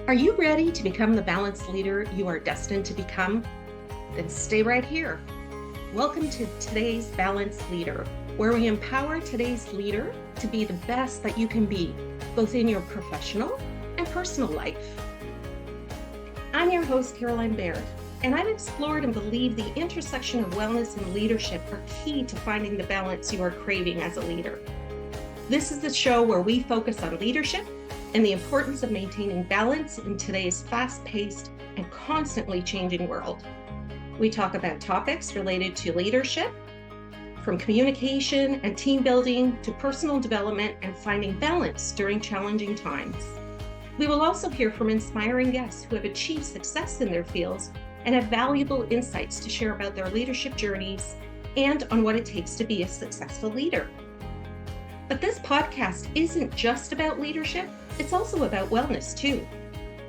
Are you ready to become the balanced leader you are destined to become? Then stay right here. Welcome to today's Balanced Leader, where we empower today's leader to be the best that you can be, both in your professional and personal life. I'm your host, Caroline Baird, and I've explored and believe the intersection of wellness and leadership are key to finding the balance you are craving as a leader. This is the show where we focus on leadership and the importance of maintaining balance in today's fast-paced and constantly changing world. We talk about topics related to leadership, from communication and team building to personal development and finding balance during challenging times. We will also hear from inspiring guests who have achieved success in their fields and have valuable insights to share about their leadership journeys and on what it takes to be a successful leader. But this podcast isn't just about leadership, it's also about wellness too.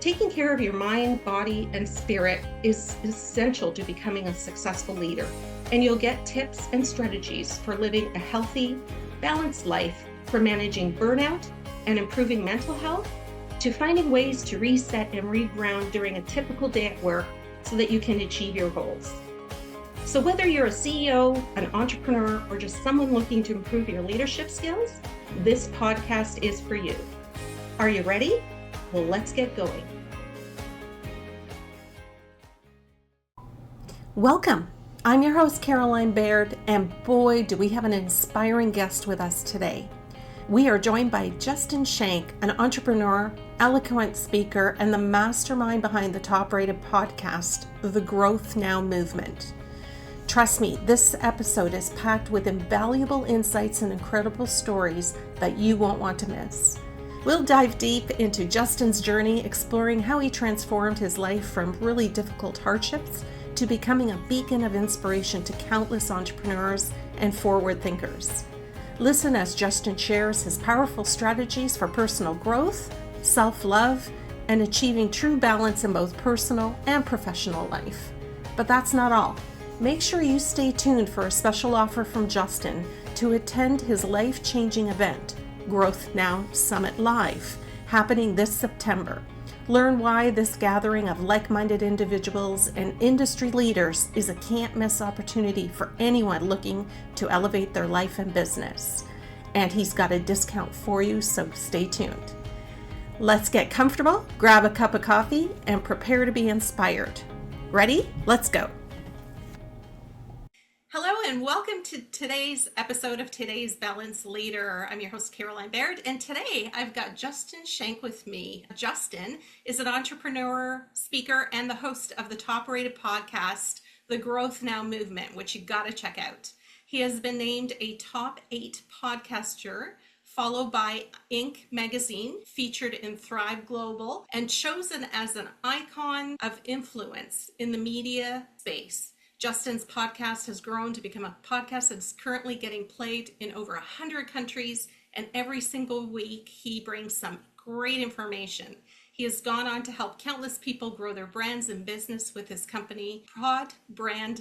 Taking care of your mind, body, and spirit is essential to becoming a successful leader, and you'll get tips and strategies for living a healthy, balanced life, from managing burnout and improving mental health, to finding ways to reset and reground during a typical day at work so that you can achieve your goals. So whether you're a CEO, an entrepreneur, or just someone looking to improve your leadership skills, this podcast is for you. Are you ready? Well, let's get going. Welcome. I'm your host, Caroline Baird, and boy, do we have an inspiring guest with us today. We are joined by Justin Schenck, an entrepreneur, eloquent speaker, and the mastermind behind the top-rated podcast, The Growth Now Movement. Trust me, this episode is packed with invaluable insights and incredible stories that you won't want to miss. We'll dive deep into Justin's journey, exploring how he transformed his life from really difficult hardships to becoming a beacon of inspiration to countless entrepreneurs and forward thinkers. Listen as Justin shares his powerful strategies for personal growth, self-love, and achieving true balance in both personal and professional life. But that's not all. Make sure you stay tuned for a special offer from Justin to attend his life-changing event, Growth Now Summit Live, happening this September. Learn why this gathering of like-minded individuals and industry leaders is a can't-miss opportunity for anyone looking to elevate their life and business. And he's got a discount for you, so stay tuned. Let's get comfortable, grab a cup of coffee, and prepare to be inspired. Ready? Let's go. Hello and welcome to today's episode of Today's Balanced Leader. I'm your host, Caroline Baird, and today I've got Justin Schenck with me. Justin is an entrepreneur, speaker, and the host of the top-rated podcast, The Growth Now Movement, which you gotta check out. He has been named a top 8 podcaster, followed by Inc. magazine, featured in Thrive Global, and chosen as an icon of influence in the media space. Justin's podcast has grown to become a podcast that's currently getting played in over 100 countries, and every single week he brings some great information. He has gone on to help countless people grow their brands and business with his company, podbrand.io.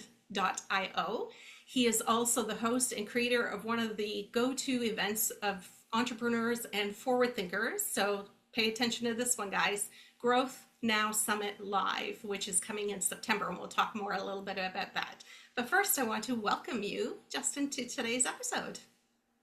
He is also the host and creator of one of the go-to events of entrepreneurs and forward thinkers. So pay attention to this one, guys. Growth Now Summit Live, which is coming in September, and we'll talk more a little bit about that. But first, I want to welcome you, Justin, to today's episode.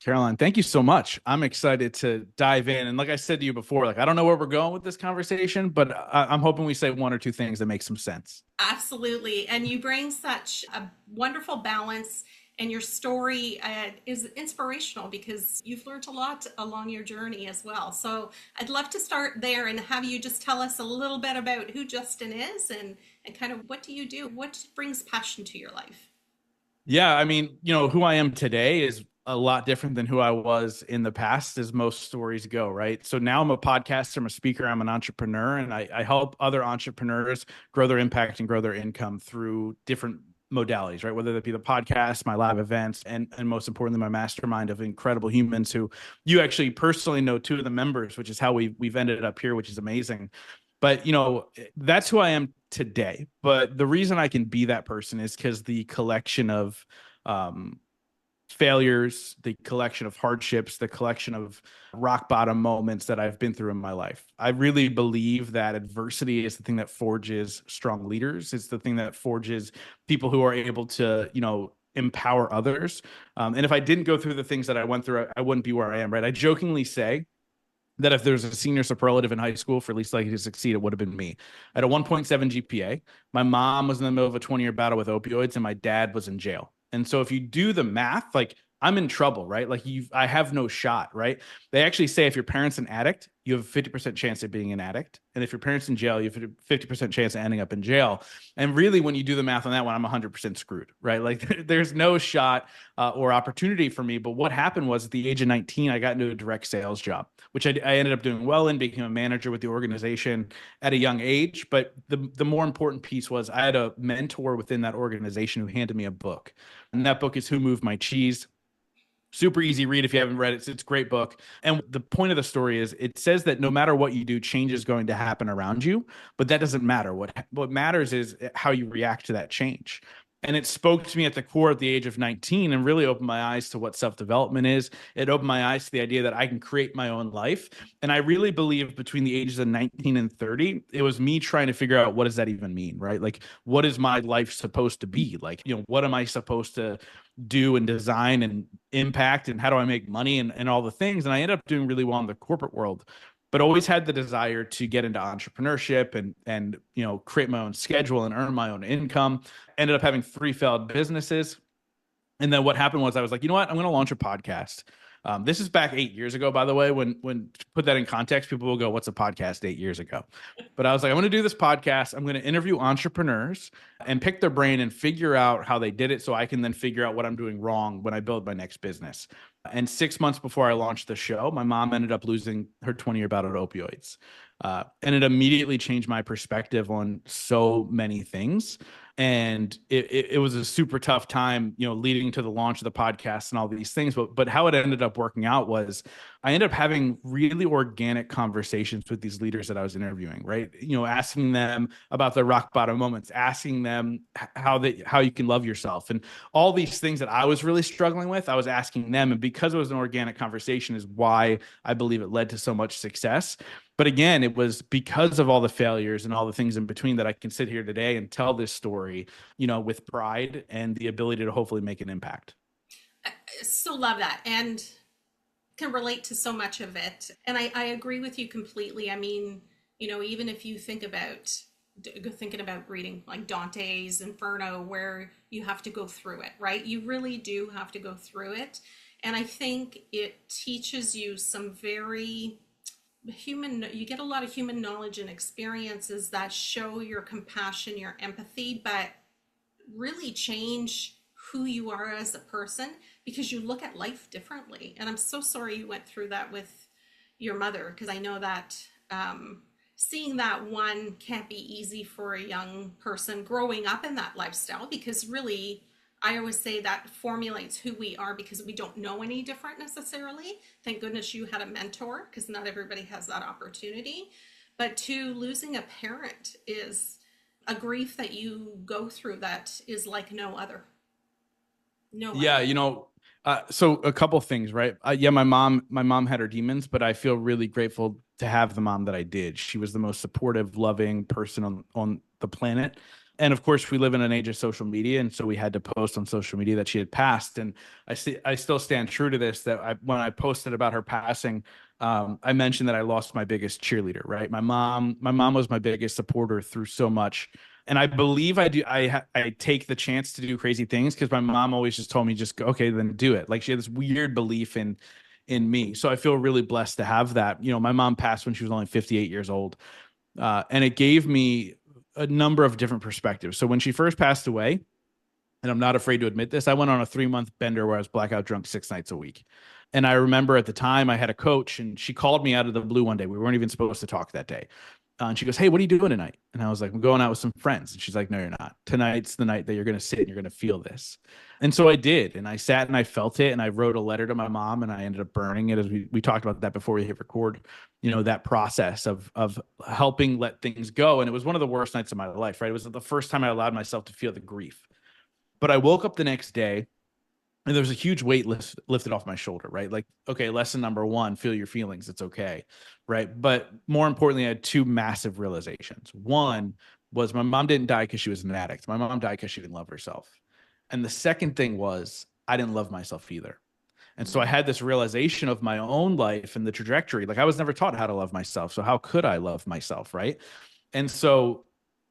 Caroline, thank you so much. I'm excited to dive in. And like I said to you before, I don't know where we're going with this conversation, but I'm hoping we say one or two things that make some sense. Absolutely. And you bring such a wonderful balance, and your story is inspirational because you've learned a lot along your journey as well. So I'd love to start there and have you just tell us a little bit about who Justin is and kind of what do you do? What brings passion to your life? Yeah, I mean, who I am today is a lot different than who I was in the past, as most stories go, right? So now I'm a podcaster, I'm a speaker, I'm an entrepreneur, and I help other entrepreneurs grow their impact and grow their income through different modalities, right? Whether that be the podcast, my live events, and most importantly, my mastermind of incredible humans who you actually personally know 2 of the members, which is how we've ended up here, which is amazing. But, that's who I am today. But the reason I can be that person is because the collection of failures, the collection of hardships, the collection of rock bottom moments that I've been through in my life. I really believe that adversity is the thing that forges strong leaders. It's the thing that forges people who are able to, empower others. And if I didn't go through the things that I went through, I wouldn't be where I am, right? I jokingly say that if there's a senior superlative in high school for least likely to succeed, it would have been me. I had a 1.7 GPA. My mom was in the middle of a 20-year battle with opioids, and my dad was in jail. And so if you do the math, like I'm in trouble, right? Like I have no shot, right? They actually say if your parent's an addict, you have a 50% chance of being an addict. And if your parent's in jail, you have a 50% chance of ending up in jail. And really, when you do the math on that one, I'm 100% screwed, right? Like there's no shot or opportunity for me. But what happened was at the age of 19, I got into a direct sales job, which I ended up doing well in, became a manager with the organization at a young age. But the more important piece was I had a mentor within that organization who handed me a book. And that book is Who Moved My Cheese. Super easy read if you haven't read it. It's a great book. And the point of the story is it says that no matter what you do, change is going to happen around you, but that doesn't matter. What matters is how you react to that change. And it spoke to me at the core at the age of 19 and really opened my eyes to what self-development is. It opened my eyes to the idea that I can create my own life. And I really believe between the ages of 19 and 30, it was me trying to figure out what does that even mean, right? Like, what is my life supposed to be? Like, what am I supposed to do and design and impact, and how do I make money and all the things? And I ended up doing really well in the corporate world, but always had the desire to get into entrepreneurship and create my own schedule and earn my own income. Ended up having 3 failed businesses. And then what happened was I was like, you know what? I'm going to launch a podcast. This is back 8 years ago, by the way. When to put that in context, people will go, what's a podcast 8 years ago? But I was like, I'm going to do this podcast. I'm going to interview entrepreneurs and pick their brain and figure out how they did it so I can then figure out what I'm doing wrong when I build my next business. And 6 months before I launched the show, my mom ended up losing her 20-year battle of opioids. And it immediately changed my perspective on so many things. And it was a super tough time, leading to the launch of the podcast and all these things. But how it ended up working out was I ended up having really organic conversations with these leaders that I was interviewing, right? Asking them about their rock bottom moments, asking them how you can love yourself, and all these things that I was really struggling with, I was asking them. And because it was an organic conversation is why I believe it led to so much success. But again, it was because of all the failures and all the things in between that I can sit here today and tell this story, with pride and the ability to hopefully make an impact. I so love that and can relate to so much of it. And I agree with you completely. I mean, even if you thinking about reading like Dante's Inferno, where you have to go through it, right? You really do have to go through it. And I think it teaches you some very you get a lot of human knowledge and experiences that show your compassion, your empathy, but really change who you are as a person because you look at life differently. And I'm so sorry you went through that with your mother, because I know that seeing that one can't be easy for a young person growing up in that lifestyle, because really I always say that formulates who we are because we don't know any different necessarily. Thank goodness you had a mentor, because not everybody has that opportunity. But losing a parent is a grief that you go through that is like no other. No Yeah, other. so a couple things, right? Yeah, my mom had her demons, but I feel really grateful to have the mom that I did. She was the most supportive, loving person on the planet. And of course, we live in an age of social media, and so we had to post on social media that she had passed. And I still stand true to this. That when I posted about her passing, I mentioned that I lost my biggest cheerleader. Right, my mom was my biggest supporter through so much. And I believe I do. I take the chance to do crazy things because my mom always just told me, just go, okay, then do it. Like she had this weird belief in me. So I feel really blessed to have that. My mom passed when she was only 58 years old, and it gave me a number of different perspectives. So when she first passed away, and I'm not afraid to admit this, I went on a 3-month bender where I was blackout drunk 6 nights a week. And I remember at the time I had a coach, and she called me out of the blue one day. We weren't even supposed to talk that day. And she goes, hey, what are you doing tonight? And I was like, I'm going out with some friends. And she's like, no, you're not. Tonight's the night that you're going to sit and you're going to feel this. And so I did. And I sat and I felt it. And I wrote a letter to my mom, and I ended up burning it, as we talked about that before we hit record, that process of helping let things go. And it was one of the worst nights of my life, right? It was the first time I allowed myself to feel the grief. But I woke up the next day And there was a huge weight lifted off my shoulder, right? Like, okay, lesson number one, feel your feelings. It's okay. Right. But more importantly, I had two massive realizations. One was my mom didn't die because she was an addict. My mom died because she didn't love herself. And the second thing was I didn't love myself either. And so I had this realization of my own life and the trajectory. Like I was never taught how to love myself. So how could I love myself? Right. And so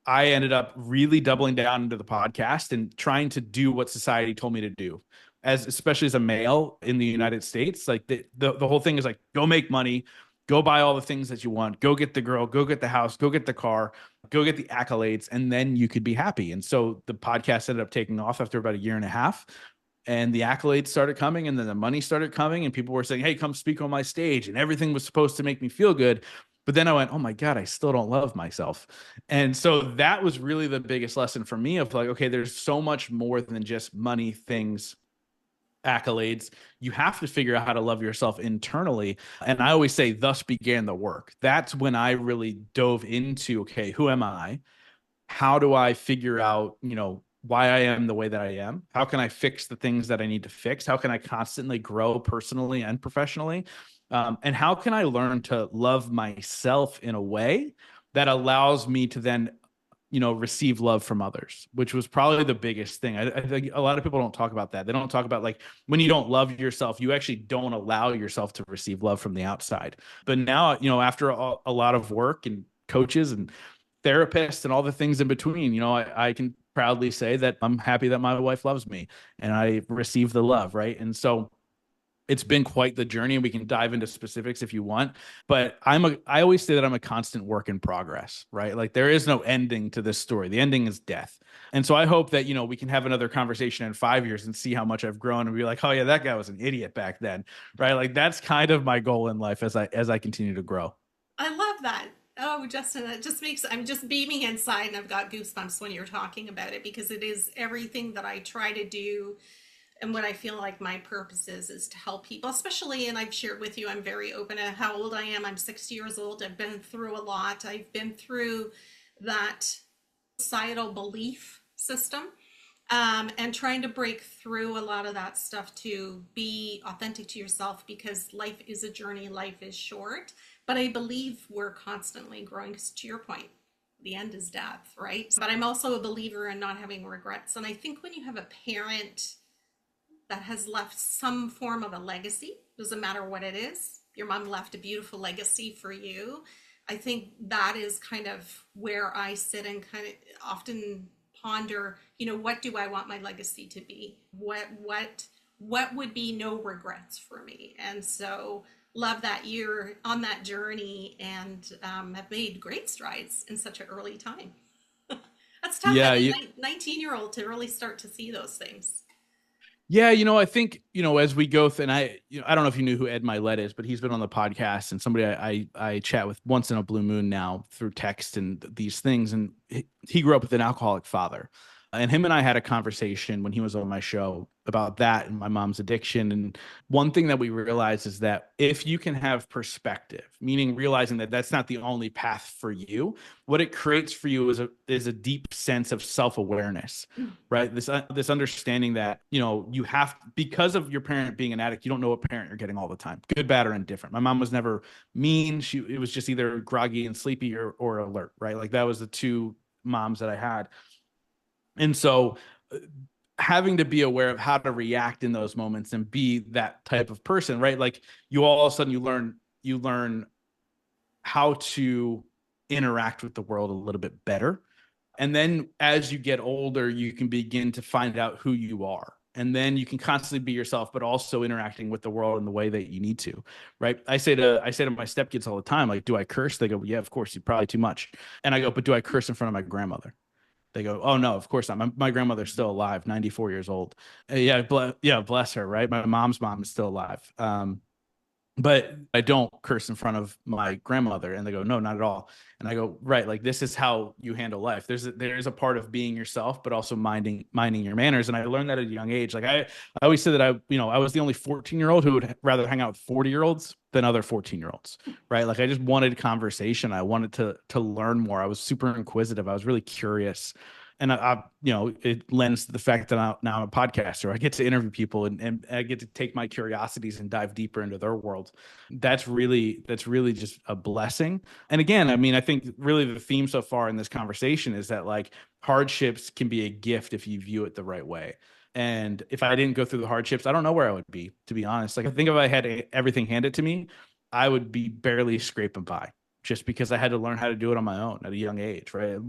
I ended up really doubling down into the podcast and trying to do what society told me to do. As especially as a male in the United States, like the whole thing is like, go make money, go buy all the things that you want, go get the girl, go get the house, go get the car, go get the accolades, and then you could be happy. And so the podcast ended up taking off after about a year and a half. And the accolades started coming, and then the money started coming, and people were saying, hey, come speak on my stage. And everything was supposed to make me feel good. But then I went, oh my God, I still don't love myself. And so that was really the biggest lesson for me of like, okay, there's so much more than just money, things, accolades. You have to figure out how to love yourself internally. And I always say, thus began the work. That's when I really dove into, okay, who am I? How do I figure out, why I am the way that I am? How can I fix the things that I need to fix? How can I constantly grow personally and professionally? And how can I learn to love myself in a way that allows me to then receive love from others, which was probably the biggest thing. I think a lot of people don't talk about that. They don't talk about like when you don't love yourself, you actually don't allow yourself to receive love from the outside. But now, after a lot of work and coaches and therapists and all the things in between, I can proudly say that I'm happy that my wife loves me and I receive the love. Right. And so it's been quite the journey, and we can dive into specifics if you want, but I always say that I'm a constant work in progress, right? Like there is no ending to this story. The ending is death. And so I hope that, we can have another conversation in 5 years and see how much I've grown and be like, oh yeah, that guy was an idiot back then. Right. Like that's kind of my goal in life as I continue to grow. I love that. Oh, Justin, that just makes, I'm just beaming inside and I've got goosebumps when you're talking about it because it is everything that I try to do. And what I feel like my purpose is to help people, especially, and I've shared with you, I'm very open to how old I am. I'm 60 years old. I've been through a lot. I've been through that societal belief system, and trying to break through a lot of that stuff to be authentic to yourself because life is a journey, life is short. But I believe we're constantly growing. 'Cause to your point, the end is death, right? But I'm also a believer in not having regrets. And I think when you have a parent that has left some form of a legacy, doesn't matter what it is, your mom left a beautiful legacy for you. I think that is kind of where I sit and kind of often ponder, what do I want my legacy to be? What would be no regrets for me? And so love that you're on that journey and have made great strides in such an early time. That's tough Yeah. as a 19-year-old to really start to see those things. Yeah, I think, as we go and I don't know if you knew who Ed Milet is, but he's been on the podcast and somebody I chat with once in a blue moon now through text and these things. And he grew up with an alcoholic father. And him and I had a conversation when he was on my show about that and my mom's addiction. And one thing that we realized is that if you can have perspective, meaning realizing that that's not the only path for you, what it creates for you is a deep sense of self-awareness, right? This understanding that, you have, because of your parent being an addict, you don't know what parent you're getting all the time, good, bad, or indifferent. My mom was never mean. It was just either groggy and sleepy or alert, right? Like that was the two moms that I had. And so having to be aware of how to react in those moments and be that type of person, right? Like all of a sudden you learn how to interact with the world a little bit better. And then as you get older, you can begin to find out who you are. And then you can constantly be yourself, but also interacting with the world in the way that you need to, right? I say to my stepkids all the time, like, do I curse? They go, yeah, of course, you probably too much. And I go, but do I curse in front of my grandmother? They go, oh no, of course not. My grandmother's still alive, 94 years old. Yeah, bless her, right? My mom's mom is still alive. But I don't curse in front of my grandmother. And they go, no, not at all. And I go, right, like this is how you handle life. There's a part of being yourself, but also minding your manners. And I learned that at a young age. Like I always said that I was the only 14-year-old who would rather hang out with 40-year-olds than other 14-year-olds, right? Like I just wanted conversation. I wanted to learn more. I was super inquisitive. I was really curious. and it lends to the fact that now I'm a podcaster. I get to interview people and I get to take my curiosities and dive deeper into their world. That's really just a blessing. And again, I mean, I think really the theme so far in this conversation is that like hardships can be a gift if you view it the right way. And if I didn't go through the hardships, I don't know where I would be, to be honest. Like I think if I had everything handed to me, I would be barely scraping by, just because I had to learn how to do it on my own at a young age, right?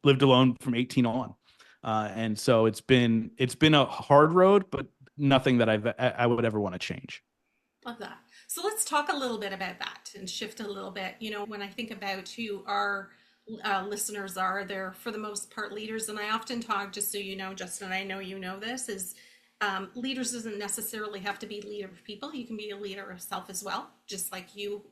Lived alone from 18 on. And so it's been a hard road, but nothing that I would ever want to change. Love that. So let's talk a little bit about that and shift a little bit. You know, when I think about who our listeners are, they're for the most part leaders. And I often talk, just so you know, Justin, I know you know this, is leaders doesn't necessarily have to be a leader of people. You can be a leader of self as well, just like you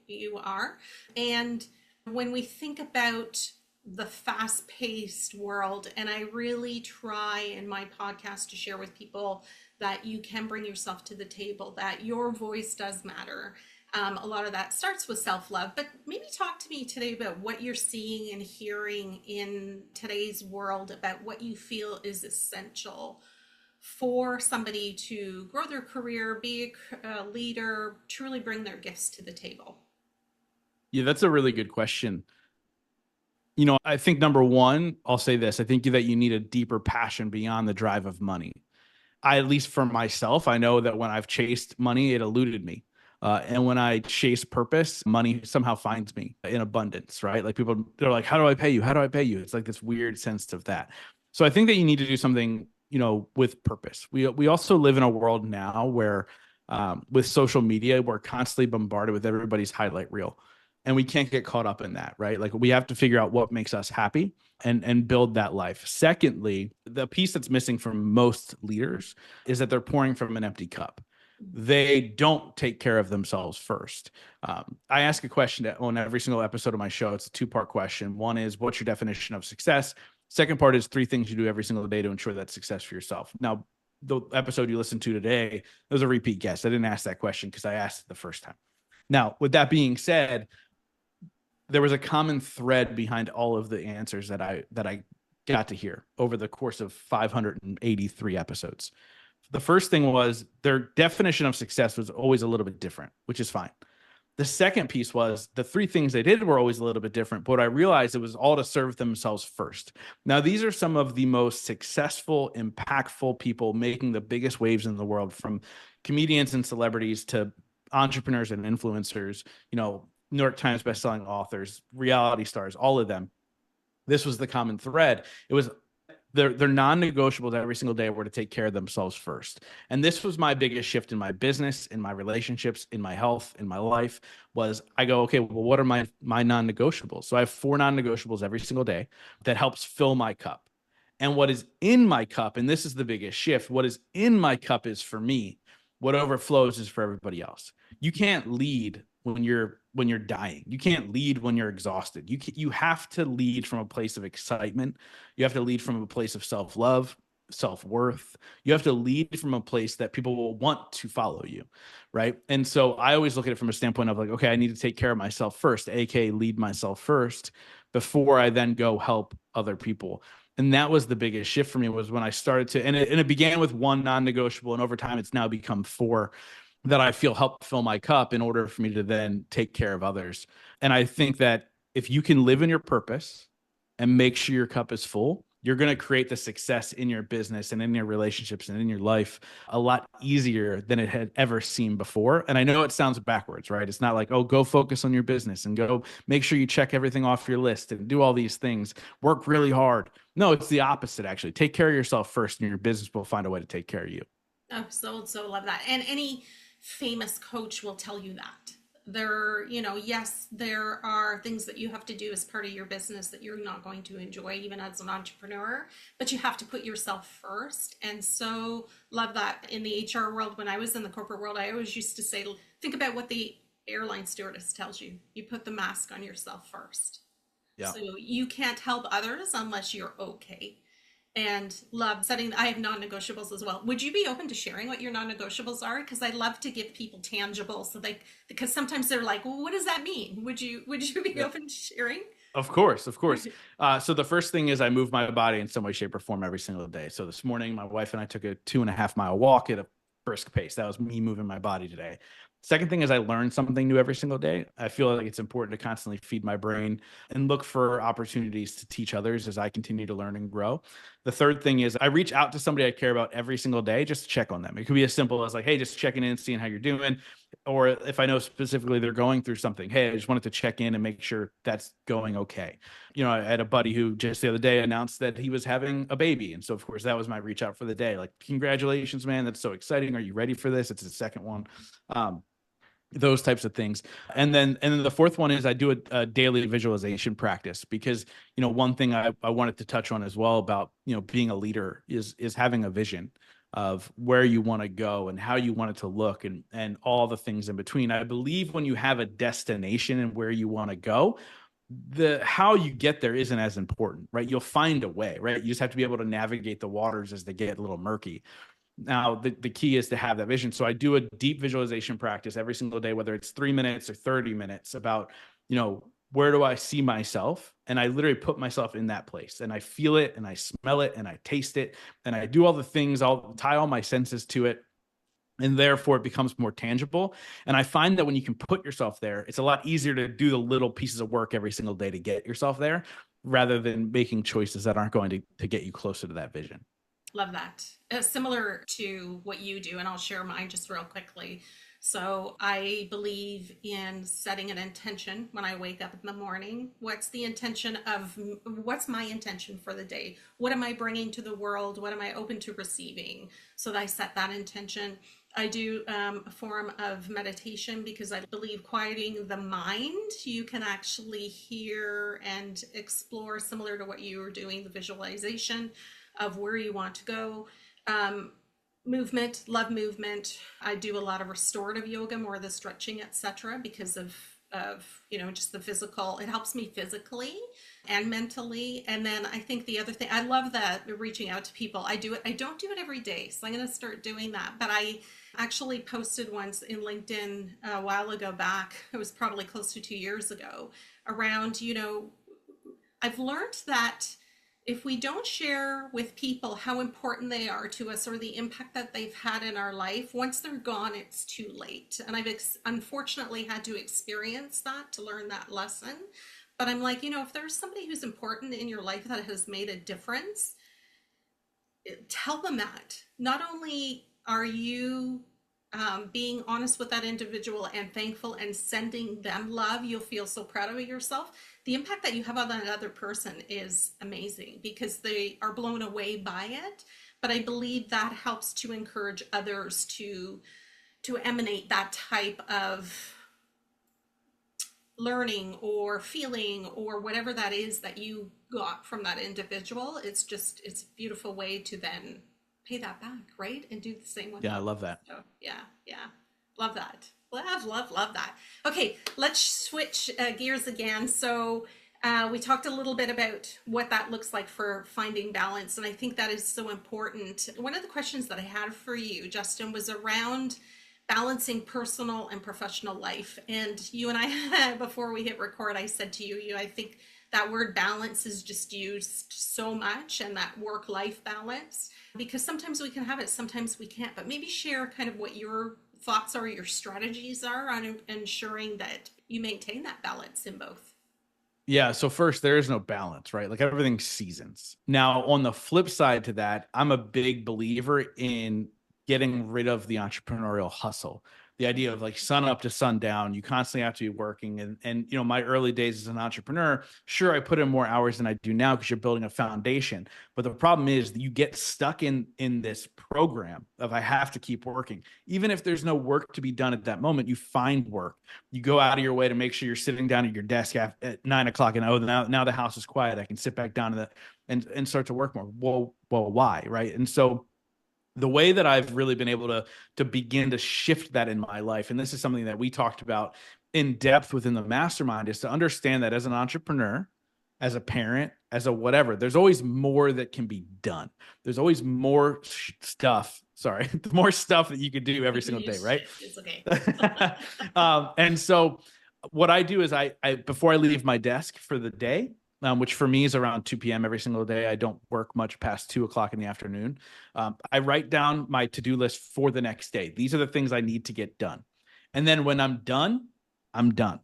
are. And when we think about the fast-paced world, and I really try in my podcast to share with people that you can bring yourself to the table, that your voice does matter. A lot of that starts with self-love, but maybe talk to me today about what you're seeing and hearing in today's world about what you feel is essential for somebody to grow their career, be a leader, truly bring their gifts to the table. Yeah, that's a really good question. You know, I think number one, I'll say this. I think that you need a deeper passion beyond the drive of money. At least for myself, I know that when I've chased money, it eluded me. And when I chase purpose, money somehow finds me in abundance, right? Like people, they're like, how do I pay you? How do I pay you? It's like this weird sense of that. So I think that you need to do something, with purpose. We also live in a world now where with social media, we're constantly bombarded with everybody's highlight reel. And we can't get caught up in that, right? Like we have to figure out what makes us happy and build that life. Secondly, the piece that's missing from most leaders is that they're pouring from an empty cup. They don't take care of themselves first. I ask a question on every single episode of my show. It's a two-part question. One is, what's your definition of success? Second part is 3 things you do every single day to ensure that success for yourself. Now, the episode you listened to today, it was a repeat guest. I didn't ask that question because I asked it the first time. Now, with that being said, there was a common thread behind all of the answers that I got to hear over the course of 583 episodes. The first thing was their definition of success was always a little bit different, which is fine. The second piece was the 3 things they did were always a little bit different, but I realized it was all to serve themselves first. Now, these are some of the most successful, impactful people making the biggest waves in the world, from comedians and celebrities to entrepreneurs and influencers, New York Times bestselling authors, reality stars, all of them. This was the common thread. It was their non-negotiables every single day were to take care of themselves first. And this was my biggest shift in my business, in my relationships, in my health, in my life, was I go, okay, well, what are my non-negotiables? So I have 4 non-negotiables every single day that helps fill my cup. And what is in my cup, and this is the biggest shift, what is in my cup is for me. What overflows is for everybody else. You can't lead when you're dying. You can't lead when you're exhausted. You have to lead from a place of excitement. You have to lead from a place of self-love, self-worth. You have to lead from a place that people will want to follow you, right? And so I always look at it from a standpoint of like, okay, I need to take care of myself first, aka lead myself first, before I then go help other people. And that was the biggest shift for me, was when I started to, and it began with 1 non-negotiable, and over time it's now become 4 that I feel help fill my cup in order for me to then take care of others. And I think that if you can live in your purpose and make sure your cup is full, you're going to create the success in your business and in your relationships and in your life a lot easier than it had ever seemed before. And I know it sounds backwards, right? It's not like, oh, go focus on your business and go make sure you check everything off your list and do all these things, work really hard. No, it's the opposite, actually. Take care of yourself first, and your business will find a way to take care of you. Oh, so love that. And any famous coach will tell you that. Yes, there are things that you have to do as part of your business that you're not going to enjoy, even as an entrepreneur, but you have to put yourself first. And so love that. In the HR world, when I was in the corporate world, I always used to say, think about what the airline stewardess tells you. You put the mask on yourself first. Yeah. So you can't help others unless you're okay. And love setting, I have non-negotiables as well. Would you be open to sharing what your non-negotiables are? Because I love to give people tangible, because sometimes they're like, well, what does that mean? Would you be open to sharing? Of course, of course. So the first thing is I move my body in some way, shape, or form every single day. So this morning, my wife and I took a 2.5 mile walk at a brisk pace. That was me moving my body today. Second thing is I learn something new every single day. I feel like it's important to constantly feed my brain and look for opportunities to teach others as I continue to learn and grow. The third thing is I reach out to somebody I care about every single day just to check on them. It could be as simple as like, hey, just checking in, seeing how you're doing. Or if I know specifically they're going through something, hey, I just wanted to check in and make sure that's going okay. You know, I had a buddy who just the other day announced that he was having a baby. And so, of course, that was my reach out for the day. Like, congratulations, man. That's so exciting. Are you ready for this? It's the second one. Those types of things. And then the fourth one is I do a daily visualization practice because, you know, one thing I wanted to touch on as well about, you know, being a leader is having a vision of where you want to go and how you want it to look and all the things in between. I believe when you have a destination and where you want to go, the how you get there isn't as important, right? You'll find a way, right? You just have to be able to navigate the waters as they get a little murky. Now, the key is to have that vision. So I do a deep visualization practice every single day, whether it's 3 minutes or 30 minutes about, you know, where do I see myself? And I literally put myself in that place and I feel it and I smell it and I taste it and I do all the things, I'll tie all my senses to it. And therefore it becomes more tangible. And I find that when you can put yourself there, it's a lot easier to do the little pieces of work every single day to get yourself there rather than making choices that aren't going to get you closer to that vision. Love that. Similar to what you do, and I'll share mine just real quickly. So I believe in setting an intention when I wake up in the morning. What's my intention for the day? What am I bringing to the world? What am I open to receiving? So that I set that intention. I do a form of meditation because I believe quieting the mind, you can actually hear and explore similar to what you were doing, the visualization of where you want to go. Movement, love movement. I do a lot of restorative yoga, more the stretching, etc., because of you know, just the physical. It helps me physically and mentally. And then I think the other thing, I love that reaching out to people. I do it. I don't do it every day, so I'm going to start doing that. But I actually posted once in LinkedIn a while ago back. It was probably close to 2 years ago. Around, you know, I've learned that if we don't share with people how important they are to us or the impact that they've had in our life, once they're gone, it's too late. And I've unfortunately had to experience that to learn that lesson. But I'm like, you know, if there's somebody who's important in your life that has made a difference, tell them that. Not only are you being honest with that individual and thankful and sending them love, you'll feel so proud of yourself. The impact that you have on that other person is amazing because they are blown away by it. But I believe that helps to encourage others to emanate that type of learning or feeling or whatever that is that you got from that individual. It's a beautiful way to then pay that back, right? And do the same with Yeah, I love that. So, yeah. Love that. Love that. Okay, let's switch gears again. So we talked a little bit about what that looks like for finding balance, and I think that is so important. One of the questions that I had for you, Justin, was around balancing personal and professional life. And you and I, before we hit record, I said to you, I think that word balance is just used so much, and that work-life balance, because sometimes we can have it, sometimes we can't. But maybe share kind of what your thoughts are, your strategies are on ensuring that you maintain that balance in both. Yeah. So first, there is no balance, right? Like everything's seasons. Now, on the flip side to that, I'm a big believer in getting rid of the entrepreneurial hustle. The idea of like sun up to sundown, you constantly have to be working. And you know, my early days as an entrepreneur, sure, I put in more hours than I do now because you're building a foundation. But the problem is that you get stuck in this program of I have to keep working. Even if there's no work to be done at that moment, you find work. You go out of your way to make sure you're sitting down at your desk at 9 o'clock and now the house is quiet. I can sit back down and start to work more. Well, why? Right. And so the way that I've really been able to begin to shift that in my life, and this is something that we talked about in depth within the mastermind, is to understand that as an entrepreneur, as a parent, as a whatever, there's always more that can be done. There's always more stuff. Sorry, more stuff that you could do every single day, right? It's okay. And so what I do is I before I leave my desk for the day, which for me is around 2 p.m. every single day. I don't work much past 2 o'clock in the afternoon. I write down my to-do list for the next day. These are the things I need to get done. And then when I'm done, I'm done.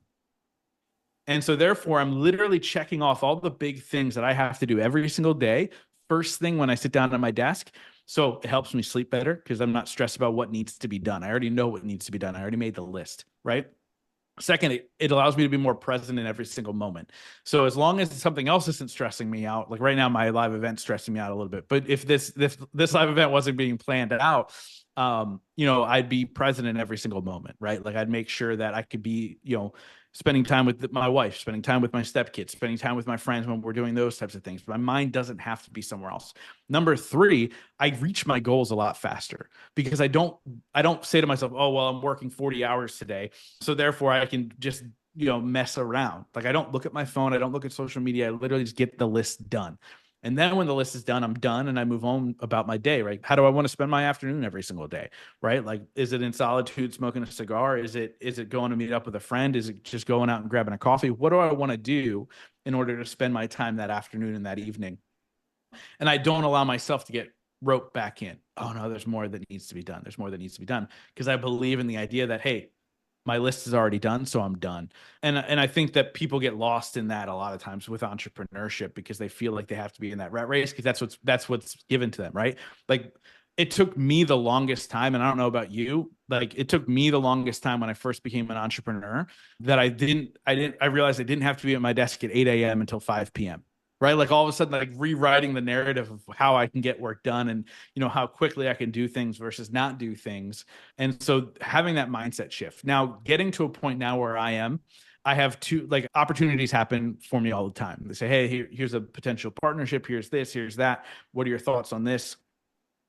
And so therefore, I'm literally checking off all the big things that I have to do every single day, first thing when I sit down at my desk. So it helps me sleep better because I'm not stressed about what needs to be done. I already know what needs to be done. I already made the list, right? Second, it allows me to be more present in every single moment. So as long as something else isn't stressing me out, like right now, my live event's stressing me out a little bit. But if this live event wasn't being planned out, I'd be present in every single moment, right? Like I'd make sure that I could be, spending time with my wife, spending time with my stepkids, spending time with my friends when we're doing those types of things. My mind doesn't have to be somewhere else. Number three, I reach my goals a lot faster because I don't say to myself, oh, well, I'm working 40 hours today, so therefore I can just, mess around. Like I don't look at my phone. I don't look at social media. I literally just get the list done. And then when the list is done, I'm done and I move on about my day, right? How do I want to spend my afternoon every single day, right? Like, is it in solitude smoking a cigar? Is it going to meet up with a friend? Is it just going out and grabbing a coffee? What do I want to do in order to spend my time that afternoon and that evening? And I don't allow myself to get roped back in. Oh no, there's more that needs to be done. There's more that needs to be done because I believe in the idea that, hey, my list is already done, so I'm done. And I think that people get lost in that a lot of times with entrepreneurship because they feel like they have to be in that rat race because that's what's given to them, right? Like it took me the longest time, and I don't know about you, like it took me the longest time when I first became an entrepreneur that I realized I didn't have to be at my desk at 8 a.m. until 5 p.m. Right. Like all of a sudden, like rewriting the narrative of how I can get work done and, how quickly I can do things versus not do things. And so having that mindset shift now, getting to a point now where I have two like opportunities happen for me all the time. They say, hey, here's a potential partnership. Here's this, here's that. What are your thoughts on this?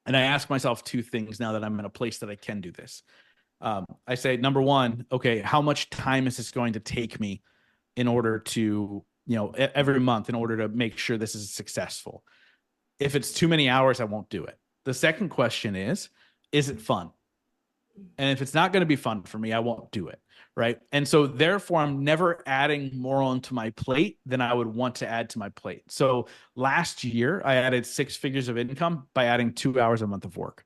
And I ask myself two things now that I'm in a place that I can do this. I say, number one, okay, how much time is this going to take me in order to, every month in order to make sure this is successful? If it's too many hours, I won't do it. The second question is it fun? And if it's not going to be fun for me, I won't do it. Right. And so therefore, I'm never adding more onto my plate than I would want to add to my plate. So last year, I added 6 figures of income by adding 2 hours a month of work.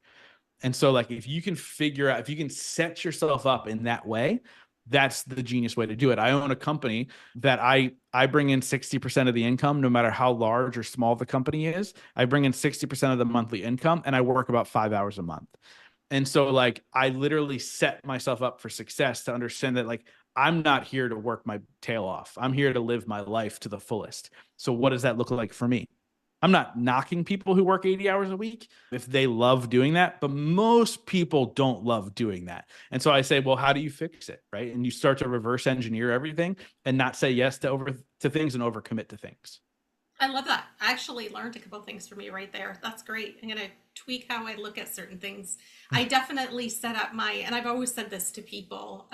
And so like if you can figure out, if you can set yourself up in that way, that's the genius way to do it. I own a company that I bring in 60% of the income, no matter how large or small the company is. I bring in 60% of the monthly income and I work about 5 hours a month. And so like I literally set myself up for success to understand that like I'm not here to work my tail off. I'm here to live my life to the fullest. So what does that look like for me? I'm not knocking people who work 80 hours a week if they love doing that, but most people don't love doing that. And so I say, well, how do you fix it? Right. And you start to reverse engineer everything and not say yes to things and overcommit to things. I love that. I actually learned a couple of things from you right there. That's great. I'm going to tweak how I look at certain things. I definitely set up and I've always said this to people,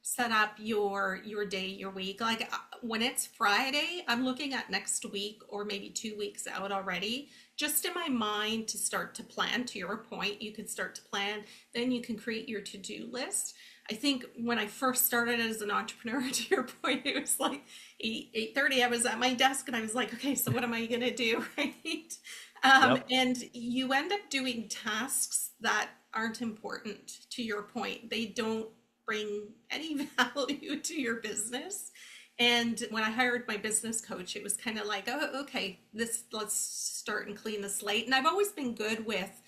set up your day, your week. Like when it's Friday, I'm looking at next week or maybe 2 weeks out already, just in my mind to start to plan. To your point, you can start to plan, then you can create your to-do list. I think when I first started as an entrepreneur, to your point, it was like 8:30. I was at my desk and I was like, okay, so what am I going to do? Right. Yep. And you end up doing tasks that aren't important, to your point. They don't bring any value to your business. And when I hired my business coach, it was kind of like, oh, okay, let's start and clean the slate. And I've always been good with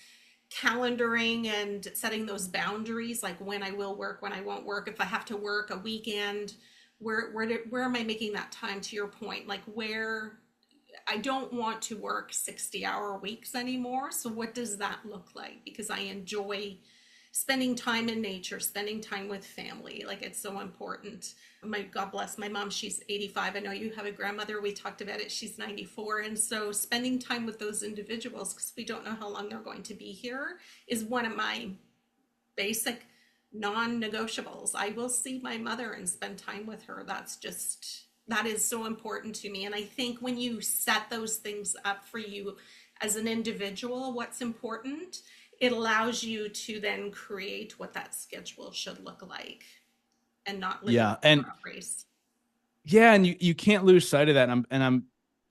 calendaring and setting those boundaries, like when I will work, when I won't work. If I have to work a weekend, where am I making that time? To your point, like where I don't want to work 60-hour weeks anymore. So what does that look like? Because I enjoy spending time in nature, spending time with family. Like it's so important. God bless my mom. She's 85. I know you have a grandmother. We talked about it. She's 94. And so spending time with those individuals, because we don't know how long they're going to be here, is one of my basic non-negotiables. I will see my mother and spend time with her. That is so important to me. And I think when you set those things up for you as an individual, what's important, it allows you to then create what that schedule should look like. and not living Yeah. in a And rat race. yeah, and you can't lose sight of that. And I'm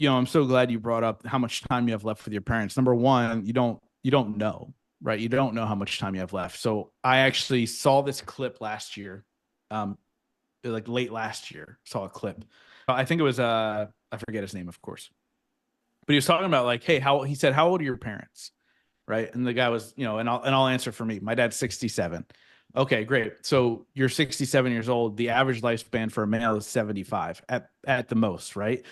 I'm so glad you brought up how much time you have left with your parents. Number one, you don't know, right? You don't know how much time you have left. So I actually saw this clip last year, um, like late last year, saw a clip. I think it was I forget his name, of course. But he was talking about like, hey, how he said, how old are your parents? Right? And the guy was, and I'll answer for me. My dad's 67. Okay, great. So you're 67 years old. The average lifespan for a male is 75 at the most, right?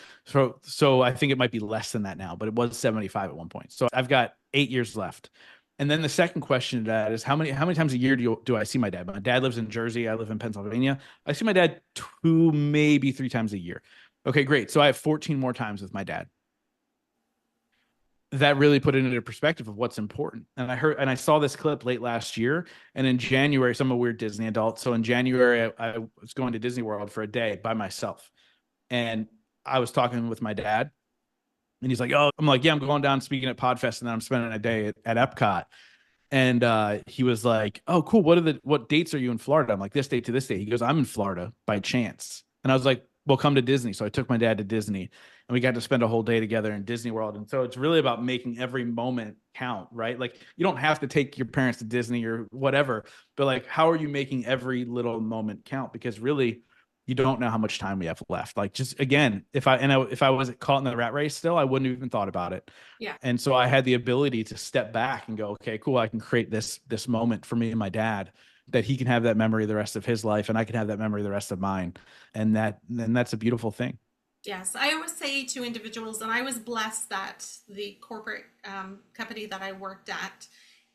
So I think it might be less than that now, but it was 75 at one point. So I've got 8 years left. And then the second question to that is how many times a year do I see my dad? My dad lives in Jersey. I live in Pennsylvania. I see my dad two, maybe three times a year. Okay, great. So I have 14 more times with my dad. That really put it into perspective of what's important. And I saw this clip late last year. And in January, so I'm a weird Disney adult. So in January, I was going to Disney World for a day by myself. And I was talking with my dad. And he's like, oh, I'm like, yeah, I'm going down speaking at Podfest. And then I'm spending a day at Epcot. And he was like, oh, cool. What dates are you in Florida? I'm like, this date to this date. He goes, I'm in Florida by chance. And I was like, well, come to Disney. So I took my dad to Disney and we got to spend a whole day together in Disney World. And so it's really about making every moment count, right? Like you don't have to take your parents to Disney or whatever, but like, how are you making every little moment count? Because really, you don't know how much time we have left. Like just again, if I was caught in the rat race still, I wouldn't have even thought about it. Yeah. And so I had the ability to step back and go, okay, cool. I can create this moment for me and my dad that he can have that memory the rest of his life and I can have that memory the rest of mine. And that's a beautiful thing. Yes, I always say to individuals, and I was blessed that the corporate company that I worked at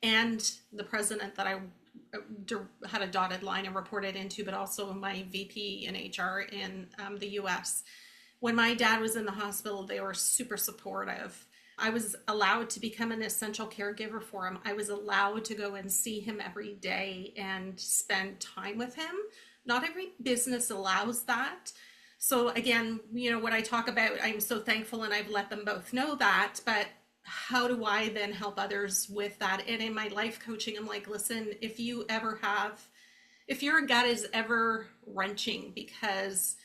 and the president that I had a dotted line and reported into, but also my VP in HR in the US. When my dad was in the hospital, they were super supportive. I was allowed to become an essential caregiver for him. I was allowed to go and see him every day and spend time with him. Not every business allows that. So again, what I talk about, I'm so thankful and I've let them both know that, but how do I then help others with that? And in my life coaching, I'm like, listen, if your gut is ever wrenching because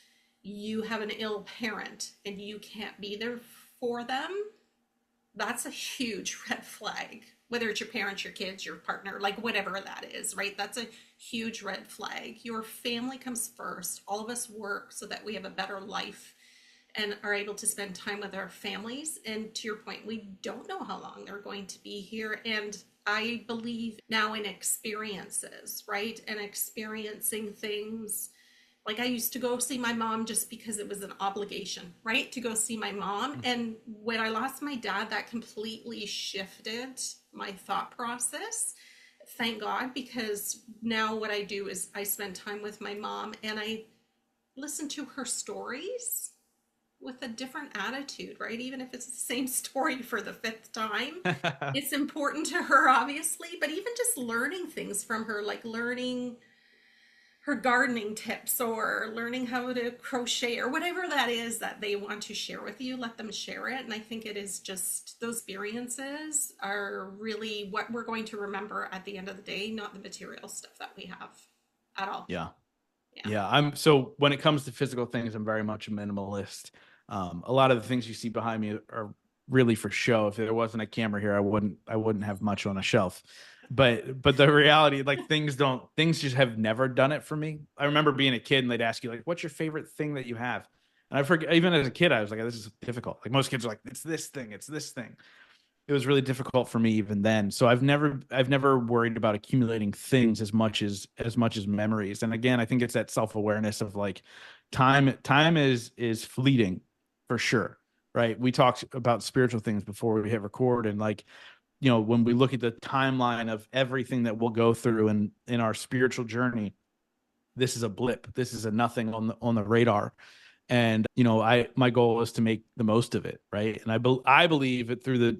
you have an ill parent and you can't be there for them, that's a huge red flag. Whether it's your parents, your kids, your partner, like whatever that is, right? That's a huge red flag. Your family comes first. All of us work so that we have a better life and are able to spend time with our families. And to your point, we don't know how long they're going to be here. And I believe now in experiences, right? And experiencing things. Like I used to go see my mom just because it was an obligation, right? To go see my mom. And when I lost my dad, that completely shifted my thought process. Thank God, because now what I do is I spend time with my mom and I listen to her stories with a different attitude, right? Even if it's the same story for the fifth time, it's important to her, obviously, but even just learning things from her, like learning her gardening tips or learning how to crochet or whatever that is that they want to share with you, let them share it. And I think it is just those experiences are really what we're going to remember at the end of the day, not the material stuff that we have at all. Yeah. Yeah. So when it comes to physical things, I'm very much a minimalist. A lot of the things you see behind me are really for show. If there wasn't a camera here, I wouldn't have much on a shelf. But the reality, like things just have never done it for me. I remember being a kid and they'd ask you like, what's your favorite thing that you have? And I forget, even as a kid, I was like, this is difficult. Like most kids are like, it's this thing. It was really difficult for me even then. So I've never worried about accumulating things as much as memories. And again, I think it's that self-awareness of like time is fleeting for sure. Right. We talked about spiritual things before we hit record and like, when we look at the timeline of everything that we'll go through in our spiritual journey, this is a blip. This is a nothing on the radar. And, my goal is to make the most of it. Right. And I believe that through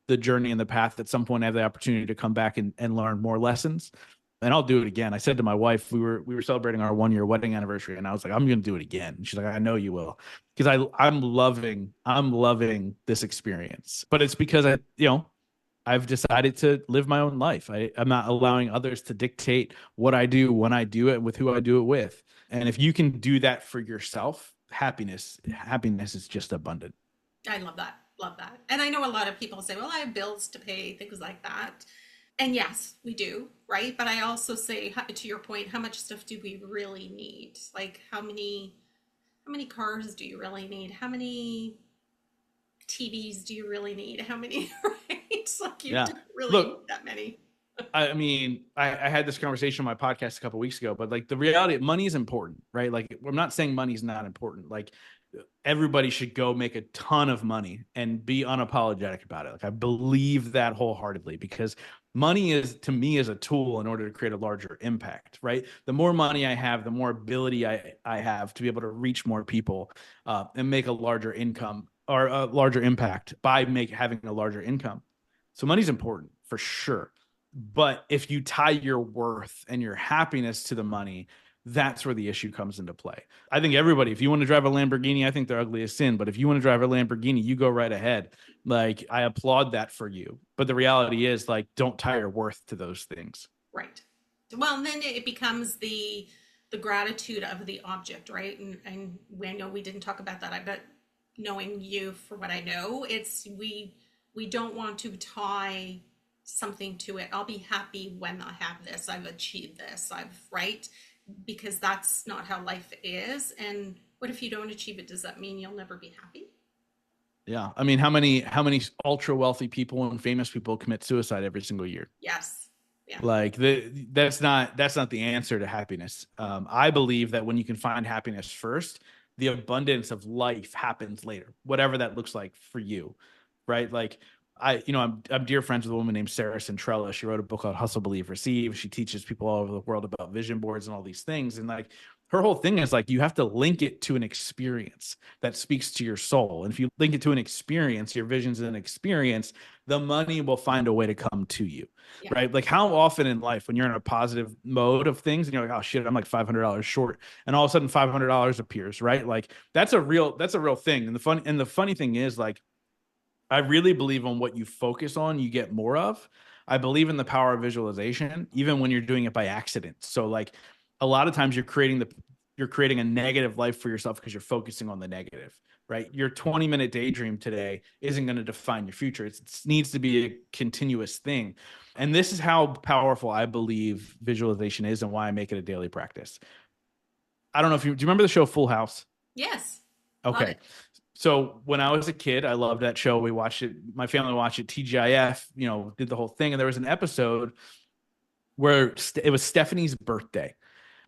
the journey and the path, at some point I have the opportunity to come back and learn more lessons. And I'll do it again. I said to my wife, we were celebrating our 1-year wedding anniversary, and I was like, I'm going to do it again. And she's like, I know you will, because I'm loving this experience. But it's because I've decided to live my own life. I'm not allowing others to dictate what I do, when I do it, with who I do it with. And if you can do that for yourself, happiness is just abundant. I love that. Love that. And I know a lot of people say, well, I have bills to pay, things like that. And yes, we do, right? But I also say, to your point, how much stuff do we really need? Like how many cars do you really need? How many TVs do you really need? How many, right? It's like you Yeah. don't really need Look, that many. I mean, I had this conversation on my podcast a couple of weeks ago, but like the reality, money is important, right? Like I'm not saying money is not important. Like everybody should go make a ton of money and be unapologetic about it. Like I believe that wholeheartedly because money is to me is a tool in order to create a larger impact, right? The more money I have, the more ability I have to be able to reach more people and make a larger income or a larger impact by having a larger income. So money's important for sure. But if you tie your worth and your happiness to the money, that's where the issue comes into play. I think everybody, if you want to drive a Lamborghini, I think they're ugly as sin. But if you want to drive a Lamborghini, you go right ahead. Like I applaud that for you. But the reality is, like, don't tie your worth to those things. Right. Well, and then it becomes the gratitude of the object, right? And we know we didn't talk about that. I bet knowing you for what I know, it's we don't want to tie something to it. I'll be happy when I have this. I've achieved this. I've right because that's not how life is. And what if you don't achieve it? Does that mean you'll never be happy? Yeah. I mean, how many ultra wealthy people and famous people commit suicide every single year? Yes. Yeah. Like that's not the answer to happiness. I believe that when you can find happiness first, the abundance of life happens later, whatever that looks like for you, right? Like I'm dear friends with a woman named Sarah Centrella. She wrote a book called Hustle, Believe, Receive. She teaches people all over the world about vision boards and all these things. And like her whole thing is like you have to link it to an experience that speaks to your soul. And if you link it to an experience, your vision's an experience, the money will find a way to come to you. Yeah. Right. Like how often in life when you're in a positive mode of things and you're like, oh shit, I'm like $500 short. And all of a sudden $500 appears. Right. Like that's a real thing. And the funny thing is like, I really believe on what you focus on, you get more of. I believe in the power of visualization, even when you're doing it by accident. So like a lot of times you're creating a negative life for yourself because you're focusing on the negative, right? Your 20-minute daydream today isn't going to define your future. It needs to be a continuous thing. And this is how powerful I believe visualization is and why I make it a daily practice. I don't know if do you remember the show Full House? Yes. Love Okay. it. So when I was a kid, I loved that show. We watched it. My family watched it. TGIF, did the whole thing. And there was an episode where it was Stephanie's birthday.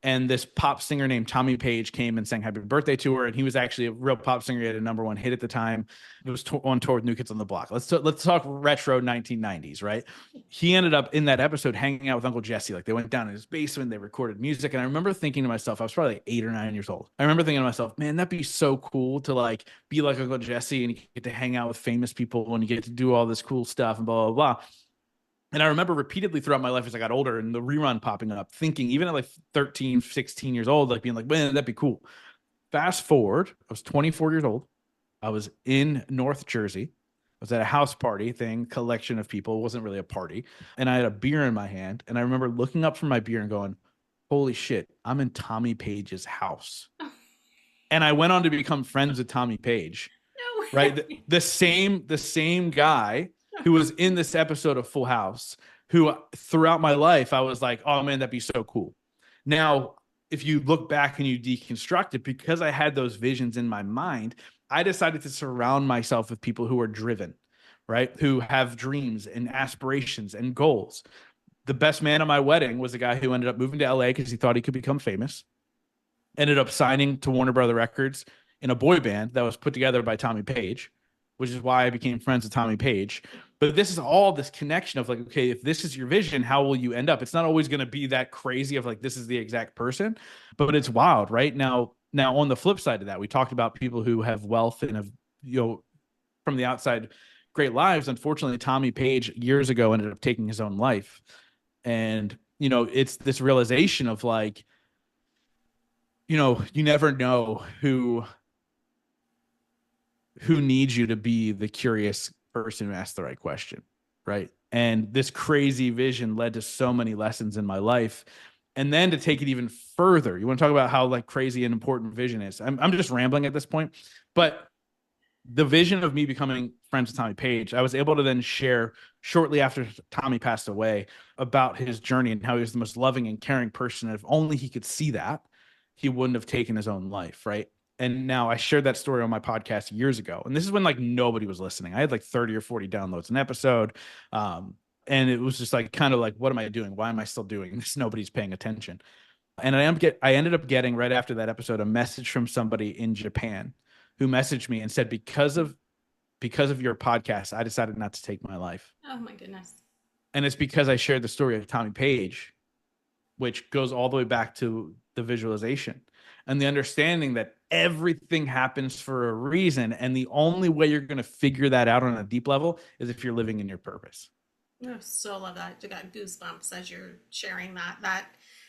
And this pop singer named Tommy Page came and sang happy birthday to her. And he was actually a real pop singer. He had a #1 hit at the time. It was on tour with New Kids on the Block. Let's talk retro 1990s, right? He ended up in that episode hanging out with Uncle Jesse. Like they went down in his basement, they recorded music. And I remember thinking to myself, I was probably like 8 or 9 years old. I remember thinking to myself, man, that'd be so cool to like be like Uncle Jesse and you get to hang out with famous people and you get to do all this cool stuff and blah, blah, blah. And I remember repeatedly throughout my life as I got older and the rerun popping up, thinking, even at like 13, 16 years old, like being like, man, that'd be cool. Fast forward, I was 24 years old. I was in North Jersey. I was at a house party thing, collection of people. It wasn't really a party. And I had a beer in my hand. And I remember looking up from my beer and going, holy shit, I'm in Tommy Page's house. And I went on to become friends with Tommy Page. No way. Right? The same guy who was in this episode of Full House, who throughout my life, I was like, oh man, that'd be so cool. Now, if you look back and you deconstruct it, because I had those visions in my mind, I decided to surround myself with people who are driven, right? Who have dreams and aspirations and goals. The best man at my wedding was a guy who ended up moving to LA because he thought he could become famous, ended up signing to Warner Brother Records in a boy band that was put together by Tommy Page, which is why I became friends with Tommy Page. But this is all this connection of like, okay, if this is your vision, how will you end up? It's not always going to be that crazy of like, this is the exact person, but it's wild, right? Now on the flip side of that, we talked about people who have wealth and have, from the outside, great lives. Unfortunately, Tommy Page years ago ended up taking his own life. And, it's this realization of like, you never know who needs you to be the curious person who asks the right question, right? And this crazy vision led to so many lessons in my life. And then to take it even further, you want to talk about how like crazy and important vision is. I'm just rambling at this point, but the vision of me becoming friends with Tommy Page, I was able to then share shortly after Tommy passed away about his journey and how he was the most loving and caring person. And if only he could see that, he wouldn't have taken his own life, right? And now I shared that story on my podcast years ago. And this is when like nobody was listening. I had like 30 or 40 downloads an episode. And it was just like kind of like, what am I doing? Why am I still doing this? Nobody's paying attention. And I ended up getting right after that episode a message from somebody in Japan who messaged me and said, because of your podcast, I decided not to take my life. Oh my goodness. And it's because I shared the story of Tommy Page, which goes all the way back to the visualization and the understanding that everything happens for a reason. And the only way you're going to figure that out on a deep level is if you're living in your purpose. I so love that. I got goosebumps as you're sharing that,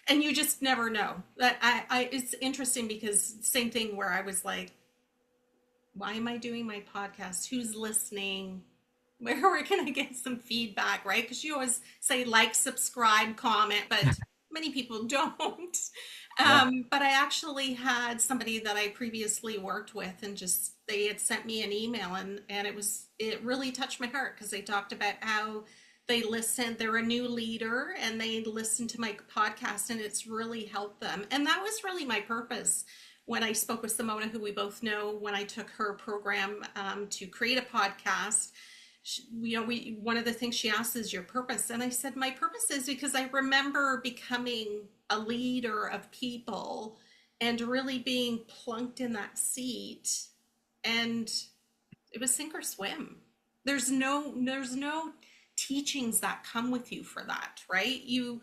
and you just never know. That it's interesting because same thing where I was like, why am I doing my podcast? Who's listening? Where can I get some feedback, right? Because you always say like, subscribe, comment, but many people don't. But I actually had somebody that I previously worked with, and just they had sent me an email, and it really touched my heart because they talked about how they listened. They're a new leader, and they listened to my podcast, and it's really helped them. And that was really my purpose when I spoke with Simona, who we both know, when I took her program to create a podcast. One of the things she asked is your purpose. And I said, my purpose is because I remember becoming a leader of people and really being plunked in that seat. And it was sink or swim. There's no teachings that come with you for that, right? You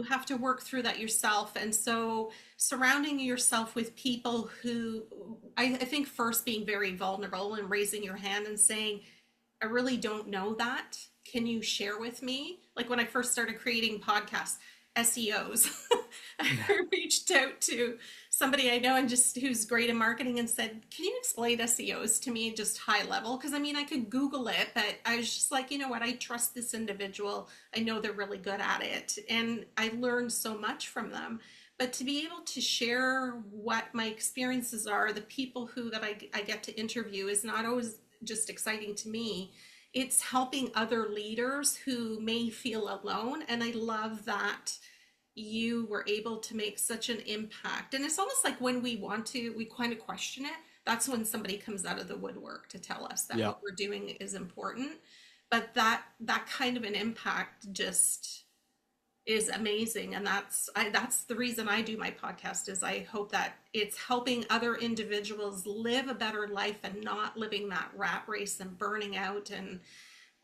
have to work through that yourself. And so surrounding yourself with people who, I think first being very vulnerable and raising your hand and saying, I really don't know that. Can you share with me? Like when I first started creating podcasts, SEOs, I reached out to somebody I know and just who's great in marketing and said, can you explain SEOs to me just high level? Because I mean, I could Google it, but I was just like, you know what? I trust this individual. I know they're really good at it. And I learned so much from them. But to be able to share what my experiences are, the people that I get to interview is not always just exciting to me. It's helping other leaders who may feel alone. And I love that you were able to make such an impact. And it's almost like when we kind of question it, that's when somebody comes out of the woodwork to tell us that what we're doing is important. But that kind of an impact just is amazing. And that's the reason I do my podcast, is I hope that it's helping other individuals live a better life and not living that rat race and burning out, and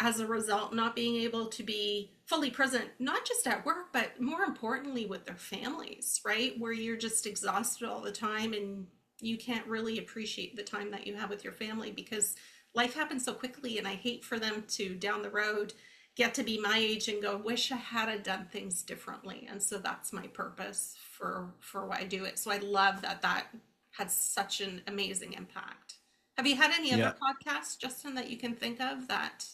as a result not being able to be fully present, not just at work, but more importantly with their families, right? Where you're just exhausted all the time and you can't really appreciate the time that you have with your family because life happens so quickly. And I hate for them to down the road get to be my age and go, wish I had done things differently. And so that's my purpose for why I do it. So I love that had such an amazing impact. Have you had any other podcasts, Justin, that you can think of that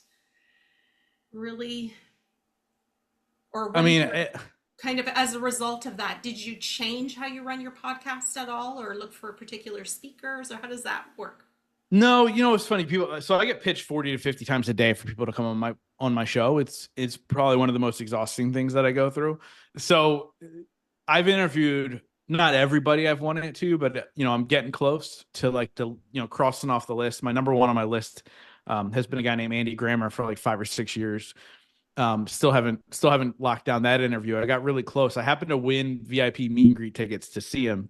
really, or kind of as a result of that, did you change how you run your podcast at all, or look for particular speakers, or how does that work? No, it's funny. So I get pitched 40 to 50 times a day for people to come on my show. It's probably one of the most exhausting things that I go through. So I've interviewed not everybody I've wanted to, but I'm getting close to crossing off the list. My number one on my list has been a guy named Andy Grammer for like 5 or 6 years. Still haven't locked down that interview. I got really close. I happened to win VIP meet and greet tickets to see him,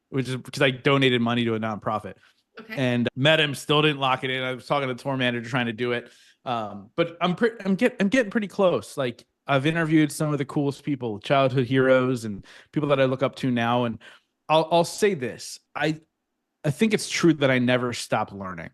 which is because I donated money to a nonprofit. Okay. And met him, still didn't lock it in. I was talking to the tour manager trying to do it. But I'm getting pretty close. Like I've interviewed some of the coolest people, childhood heroes and people that I look up to now. And I'll say this. I think it's true that I never stop learning.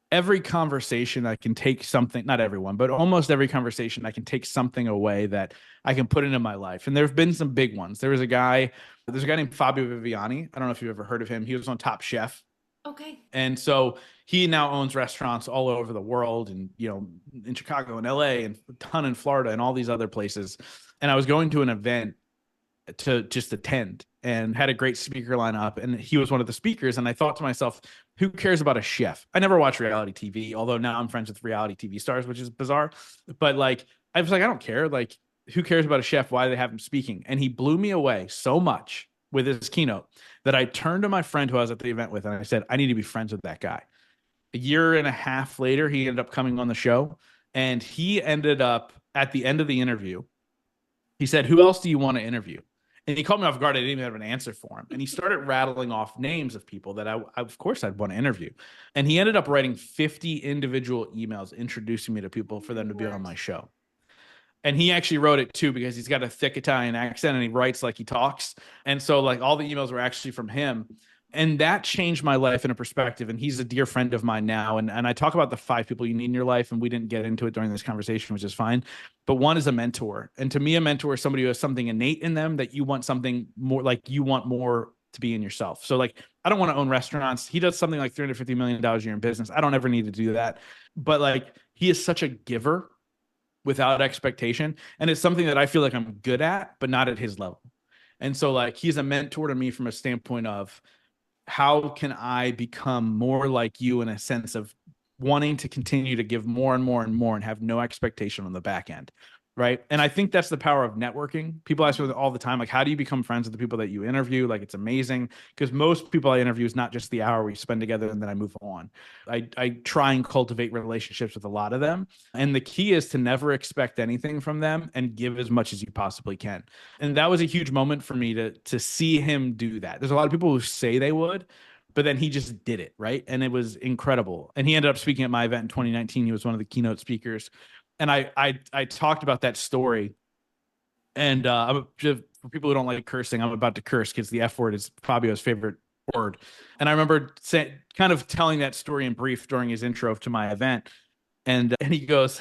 Every conversation I can take something, not everyone, but almost every conversation I can take something away that I can put into my life. And there have been some big ones. There's a guy named Fabio Viviani. I don't know if you've ever heard of him. He was on Top Chef. Okay. And so he now owns restaurants all over the world, and in Chicago and LA and a ton in Florida and all these other places. And I was going to an event to just attend and had a great speaker lineup, and he was one of the speakers. And I thought to myself, who cares about a chef? I never watch reality TV, although now I'm friends with reality TV stars, which is bizarre. But like, I was like, I don't care. Like, who cares about a chef? Why do they have him speaking? And he blew me away so much with his keynote that I turned to my friend who I was at the event with and I said, I need to be friends with that guy. A year and a half later, he ended up coming on the show, and he ended up at the end of the interview, he said, who else do you want to interview? And he caught me off guard. I didn't even have an answer for him. And he started rattling off names of people that of course, I'd want to interview. And he ended up writing 50 individual emails introducing me to people for them to be on my show. And he actually wrote it too, because he's got a thick Italian accent and he writes like he talks. And so like all the emails were actually from him. And that changed my life in a perspective. And he's a dear friend of mine now. And I talk about the 5 people you need in your life. And we didn't get into it during this conversation, which is fine. But one is a mentor. And to me, a mentor is somebody who has something innate in them that you want something more, like you want more to be in yourself. So like, I don't want to own restaurants. He does something like $350 million a year in business. I don't ever need to do that. But like, he is such a giver without expectation. And it's something that I feel like I'm good at, but not at his level. And so like, he's a mentor to me from a standpoint of, how can I become more like you in a sense of wanting to continue to give more and more and more and have no expectation on the back end. Right. And I think that's the power of networking. People ask me all the time, like, how do you become friends with the people that you interview? Like, it's amazing because most people I interview is not just the hour we spend together and then I move on. I try and cultivate relationships with a lot of them. And the key is to never expect anything from them and give as much as you possibly can. And that was a huge moment for me to see him do that. There's a lot of people who say they would, but then he just did it, right? And it was incredible. And he ended up speaking at my event in 2019. He was one of the keynote speakers. And I talked about that story. And just for people who don't like cursing, I'm about to curse because the F word is Fabio's favorite word. And I remember kind of telling that story in brief during his intro to my event. And he goes,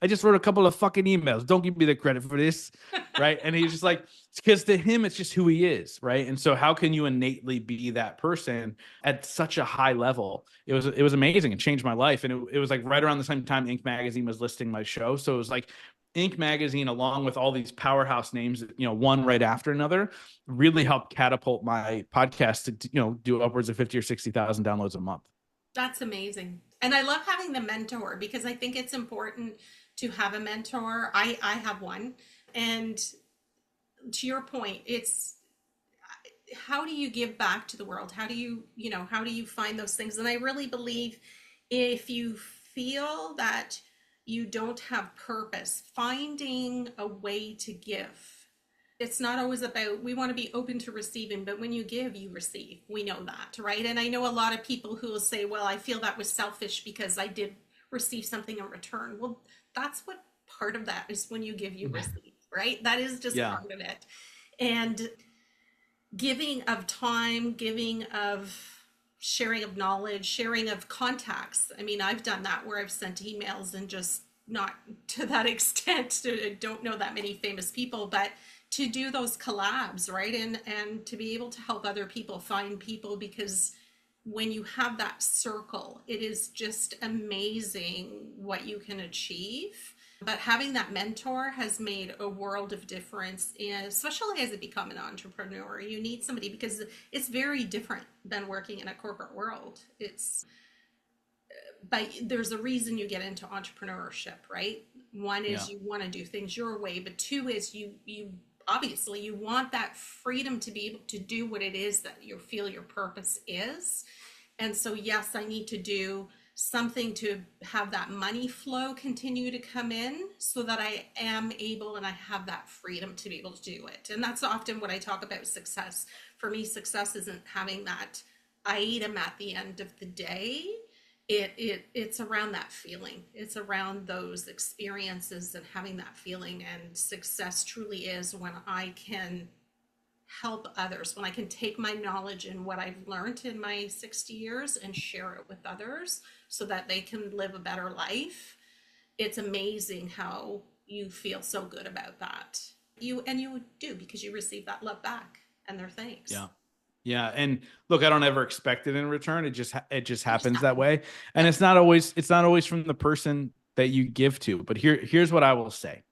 I just wrote a couple of fucking emails. Don't give me the credit for this. Right. And he's just like, because to him, it's just who he is. Right. And so how can you innately be that person at such a high level? It was amazing. It changed my life. And it was like right around the same time Inc. magazine was listing my show. So it was like Inc. magazine, along with all these powerhouse names, one right after another, really helped catapult my podcast to, do upwards of 50 or 60,000 downloads a month. That's amazing. And I love having the mentor because I think it's important to have a mentor. I have one. And to your point, it's how do you give back to the world? How do you find those things? And I really believe if you feel that you don't have purpose, finding a way to give. It's not always about, we want to be open to receiving, but when you give, you receive. We know that, right? And I know a lot of people who will say, well, I feel that was selfish because I did receive something in return. Well, that's what part of that is. When you give, you receive, right? That is just part of it. And giving of time, giving of sharing of knowledge, sharing of contacts. I mean, I've done that where I've sent emails and just not to that extent. I don't know that many famous people, but to do those collabs, right? And to be able to help other people find people, because when you have that circle, it is just amazing what you can achieve. But having that mentor has made a world of difference, and especially as you become an entrepreneur, you need somebody because it's very different than working in a corporate world. But there's a reason you get into entrepreneurship, right? One is you want to do things your way, but 2 is you obviously you want that freedom to be able to do what it is that you feel your purpose is. And so, yes, I need to do something to have that money flow continue to come in so that I am able and I have that freedom to be able to do it. And that's often what I talk about success. For me, success isn't having that item at the end of the day. It's around that feeling. It's around those experiences and having that feeling. And success truly is when I can help others, when I can take my knowledge and what I've learned in my 60 years and share it with others so that they can live a better life. It's amazing how you feel so good about that. You do, because you receive that love back and their thanks. Yeah. Yeah. And look, I don't ever expect it in return. It just It just happens that happens. way. And Yeah. it's not always from the person that you give to. But here's what I will say.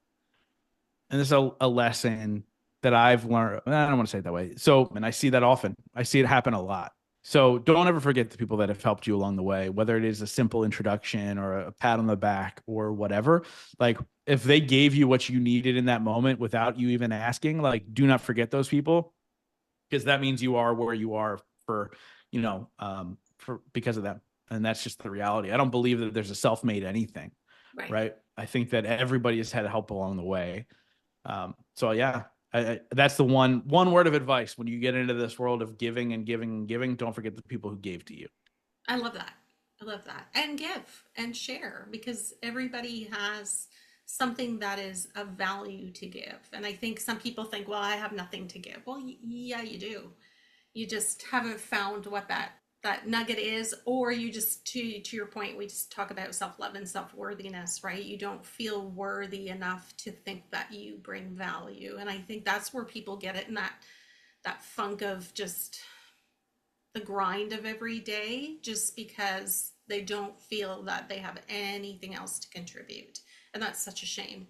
And this is a lesson that I've learned. I don't want to say it that way. So, and I see that often. I see it happen a lot. So don't ever forget the people that have helped you along the way, whether it is a simple introduction or a pat on the back or whatever. Like if they gave you what you needed in that moment without you even asking, like do not forget those people, because that means you are where you are for, for because of them. And that's just the reality. I don't believe that there's a self-made anything, Right. right? I think that everybody has had help along the way. So yeah, that's the one word of advice when you get into this world of giving and giving and giving. Don't forget the people who gave to you. I love that. I love that. And give and share because everybody has something that is of value to give. And I think some people think, well, I have nothing to give. Well, yeah, you do. You just haven't found what that nugget is, or you just to your point, we just talk about self-love and self-worthiness, right? You don't feel worthy enough to think that you bring value. And I think that's where people get it in that funk of just the grind of every day, just because they don't feel that they have anything else to contribute. And that's such a shame.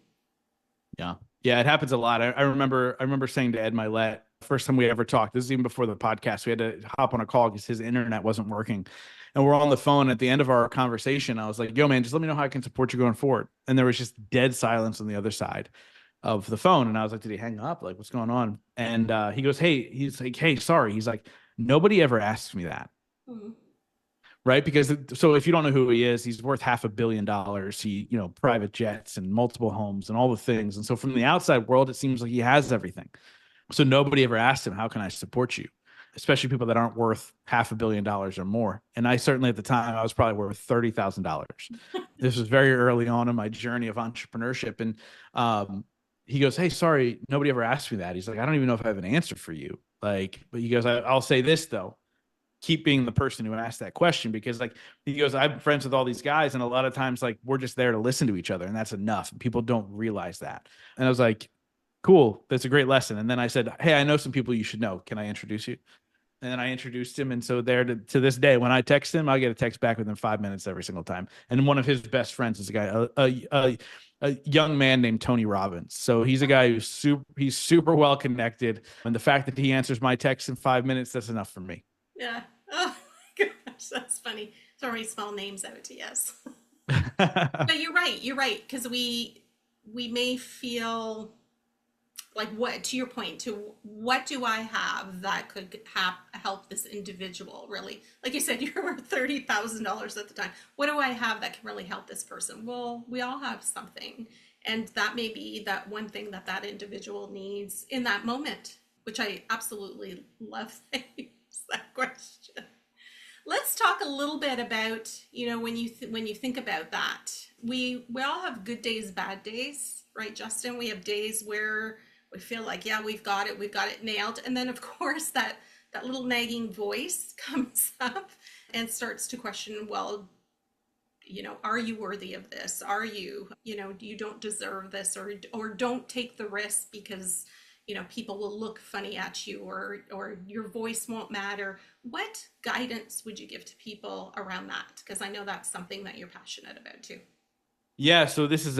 Yeah. Yeah, it happens a lot. I remember saying to Ed Milet, first time we ever talked, this is even before the podcast, we had to hop on a call because his internet wasn't working. And we're on the phone at the end of our conversation. I was like, yo, man, just let me know how I can support you going forward. And there was just dead silence on the other side of the phone. And I was like, did he hang up? Like, what's going on? And he goes, he's like, hey, sorry. He's like, nobody ever asks me that. Mhm. Right. Because so if you don't know who he is, he's worth $500 million. He, private jets and multiple homes and all the things. And so from the outside world, it seems like he has everything. So nobody ever asked him, how can I support you? Especially people that aren't worth $500 million or more. And I certainly at the time, I was probably worth $30,000. This was very early on in my journey of entrepreneurship. And he goes, hey, sorry, nobody ever asked me that. He's like, I don't even know if I have an answer for you. Like, but he goes, I'll say this though. Keep being the person who asked that question, because like he goes, I'm friends with all these guys, and a lot of times like we're just there to listen to each other, and that's enough. People don't realize that. And I was like, cool, that's a great lesson. And then I said, hey, I know some people you should know. Can I introduce you? And then I introduced him. And so there to this day, when I text him, I get a text back within 5 minutes every single time. And one of his best friends is a guy, a young man named Tony Robbins. So he's a guy he's super well connected. And the fact that he answers my text in 5 minutes, that's enough for me. Yeah. Oh my gosh, that's funny. Throwing small names out to yes. But you're right. You're right. Because we may feel like, what, to your point, to what do I have that could help this individual really? Like you said, you were $30,000 at the time. What do I have that can really help this person? Well, we all have something, and that may be that one thing that that individual needs in that moment, which I absolutely love that question. Let's talk a little bit about, when you think about that, we all have good days, bad days, right, Justin? We have days where we feel like, yeah, we've got it nailed. And then of course that little nagging voice comes up and starts to question, well, are you worthy of this? Are you, you don't deserve this, or don't take the risk because, people will look funny at you, or your voice won't matter. What guidance would you give to people around that? Because I know that's something that you're passionate about too. Yeah. So this is,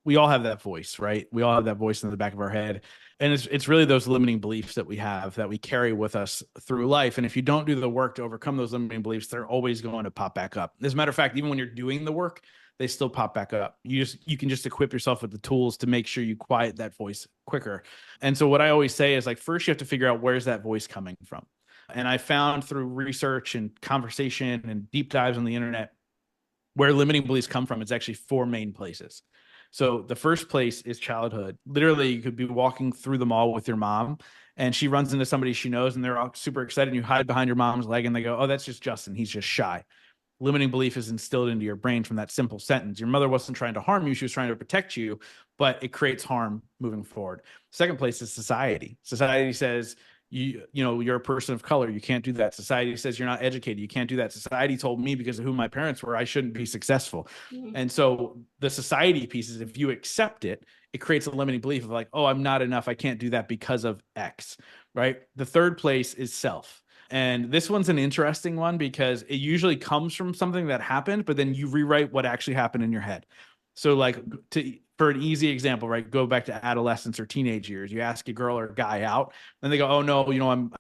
we all have that voice, right? We all have that voice in the back of our head. And it's really those limiting beliefs that we have that we carry with us through life. And if you don't do the work to overcome those limiting beliefs, they're always going to pop back up. As a matter of fact, even when you're doing the work, they still pop back up. You can just equip yourself with the tools to make sure you quiet that voice quicker. And so what I always say is, like, first you have to figure out, where's that voice coming from? And I found through research and conversation and deep dives on the internet, where limiting beliefs come from, it's actually four main places. So the first place is childhood. Literally, you could be walking through the mall with your mom, and she runs into somebody she knows, and they're all super excited, and you hide behind your mom's leg, and they go, oh, that's just Justin. He's just shy. Limiting belief is instilled into your brain from that simple sentence. Your mother wasn't trying to harm you. She was trying to protect you, but it creates harm moving forward. Second place is society. Society says, you're a person of color, you can't do that. Society says you're not educated, you can't do that. Society told me, because of who my parents were, I shouldn't be successful. Mm-hmm. And so the society piece is, if you accept it, it creates a limiting belief of like, oh, I'm not enough. I can't do that because of X, right? The third place is self. And this one's an interesting one because it usually comes from something that happened, but then you rewrite what actually happened in your head. So like for an easy example, right? Go back to adolescence or teenage years. You ask a girl or a guy out and they go, oh no,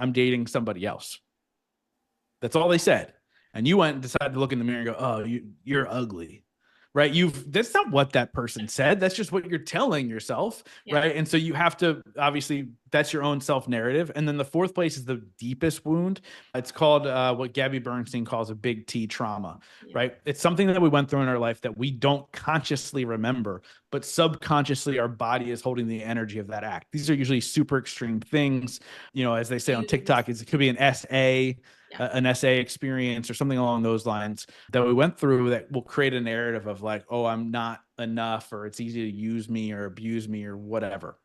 I'm dating somebody else. That's all they said. And you went and decided to look in the mirror and go, oh, you're ugly. Right. That's not what that person said. That's just what you're telling yourself. Yeah. Right. And so you have to, obviously, that's your own self narrative. And then the fourth place is the deepest wound. It's called what Gabby Bernstein calls a big T trauma. Yeah. Right. It's something that we went through in our life that we don't consciously remember, but subconsciously our body is holding the energy of that act. These are usually super extreme things. As they say on TikTok, it could be an SA. Yeah. An SA experience or something along those lines that we went through that will create a narrative of like, oh, I'm not enough, or it's easy to use me or abuse me or whatever.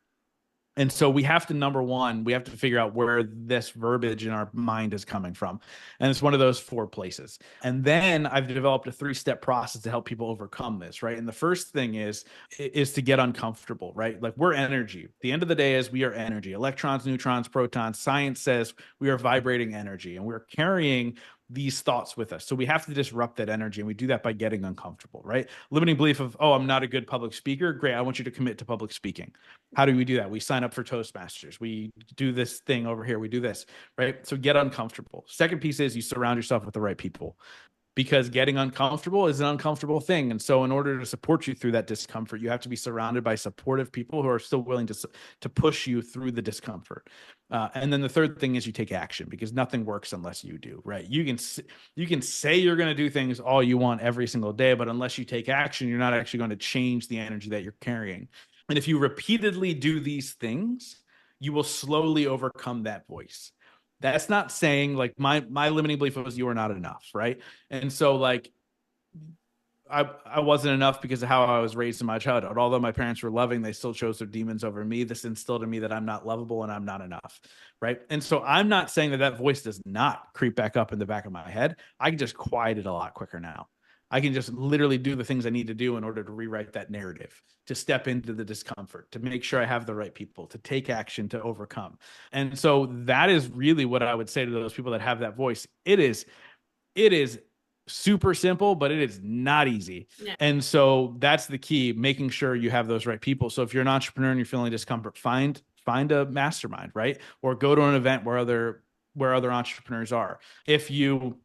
And so we have to, number one, we have to figure out where this verbiage in our mind is coming from. And it's one of those four places. And then I've developed a 3-step process to help people overcome this, right? And the first thing is to get uncomfortable, right? Like we're energy. The end of the day is we are energy, electrons, neutrons, protons. Science says we are vibrating energy and we're carrying these thoughts with us. So we have to disrupt that energy. And we do that by getting uncomfortable, right? Limiting belief of, oh, I'm not a good public speaker. Great. I want you to commit to public speaking. How do we do that? We sign up for Toastmasters. We do this thing over here. We do this, right? So get uncomfortable. Second piece is you surround yourself with the right people, because getting uncomfortable is an uncomfortable thing. And so in order to support you through that discomfort, you have to be surrounded by supportive people who are still willing to push you through the discomfort. And then the third thing is you take action, because nothing works unless you do, right? You can say you're going to do things all you want every single day, but unless you take action, you're not actually going to change the energy that you're carrying. And if you repeatedly do these things, you will slowly overcome that voice. That's not saying like my limiting belief was you are not enough, right? And so like I wasn't enough because of how I was raised in my childhood. Although my parents were loving, they still chose their demons over me. This instilled in me that I'm not lovable and I'm not enough, right? And so I'm not saying that voice does not creep back up in the back of my head. I can just quiet it a lot quicker now. I can just literally do the things I need to do in order to rewrite that narrative, to step into the discomfort, to make sure I have the right people, to take action, to overcome. And so that is really what I would say to those people that have that voice. It is super simple, but it is not easy. Yeah. And so that's the key, making sure you have those right people. So if you're an entrepreneur and you're feeling discomfort, find a mastermind, right? Or go to an event where other entrepreneurs are. If you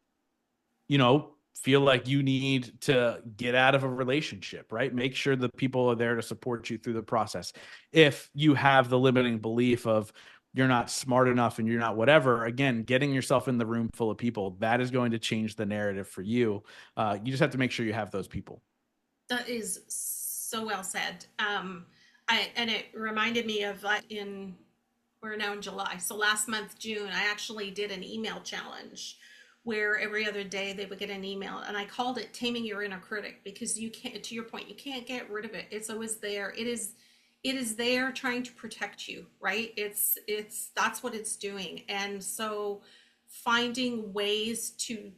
feel like you need to get out of a relationship, right? Make sure the people are there to support you through the process. If you have the limiting belief of you're not smart enough and you're not whatever, again, getting yourself in the room full of people, that is going to change the narrative for you. You just have to make sure you have those people. That is so well said. And it reminded me of we're now in July. So last month, June, I actually did an email challenge where every other day they would get an email, and I called it Taming Your Inner Critic, because you can't, to your point, you can't get rid of it. It's always there. It is there trying to protect you, right? That's what it's doing. And so finding ways to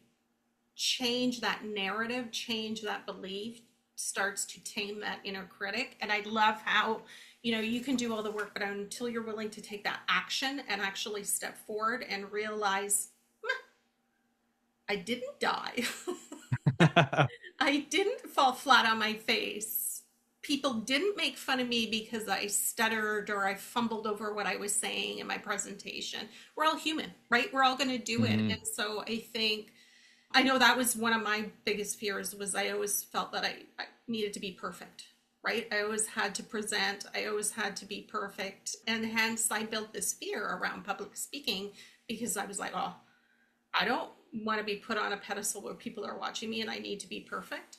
change that narrative, change that belief, starts to tame that inner critic. And I love how, you can do all the work, but until you're willing to take that action and actually step forward and realize, I didn't die. I didn't fall flat on my face. People didn't make fun of me because I stuttered or I fumbled over what I was saying in my presentation. We're all human, right? We're all going to do it. And so I know that was one of my biggest fears, was I always felt that I needed to be perfect, right? I always had to present. I always had to be perfect. And hence I built this fear around public speaking, because I was like, oh, I don't want to be put on a pedestal where people are watching me and I need to be perfect.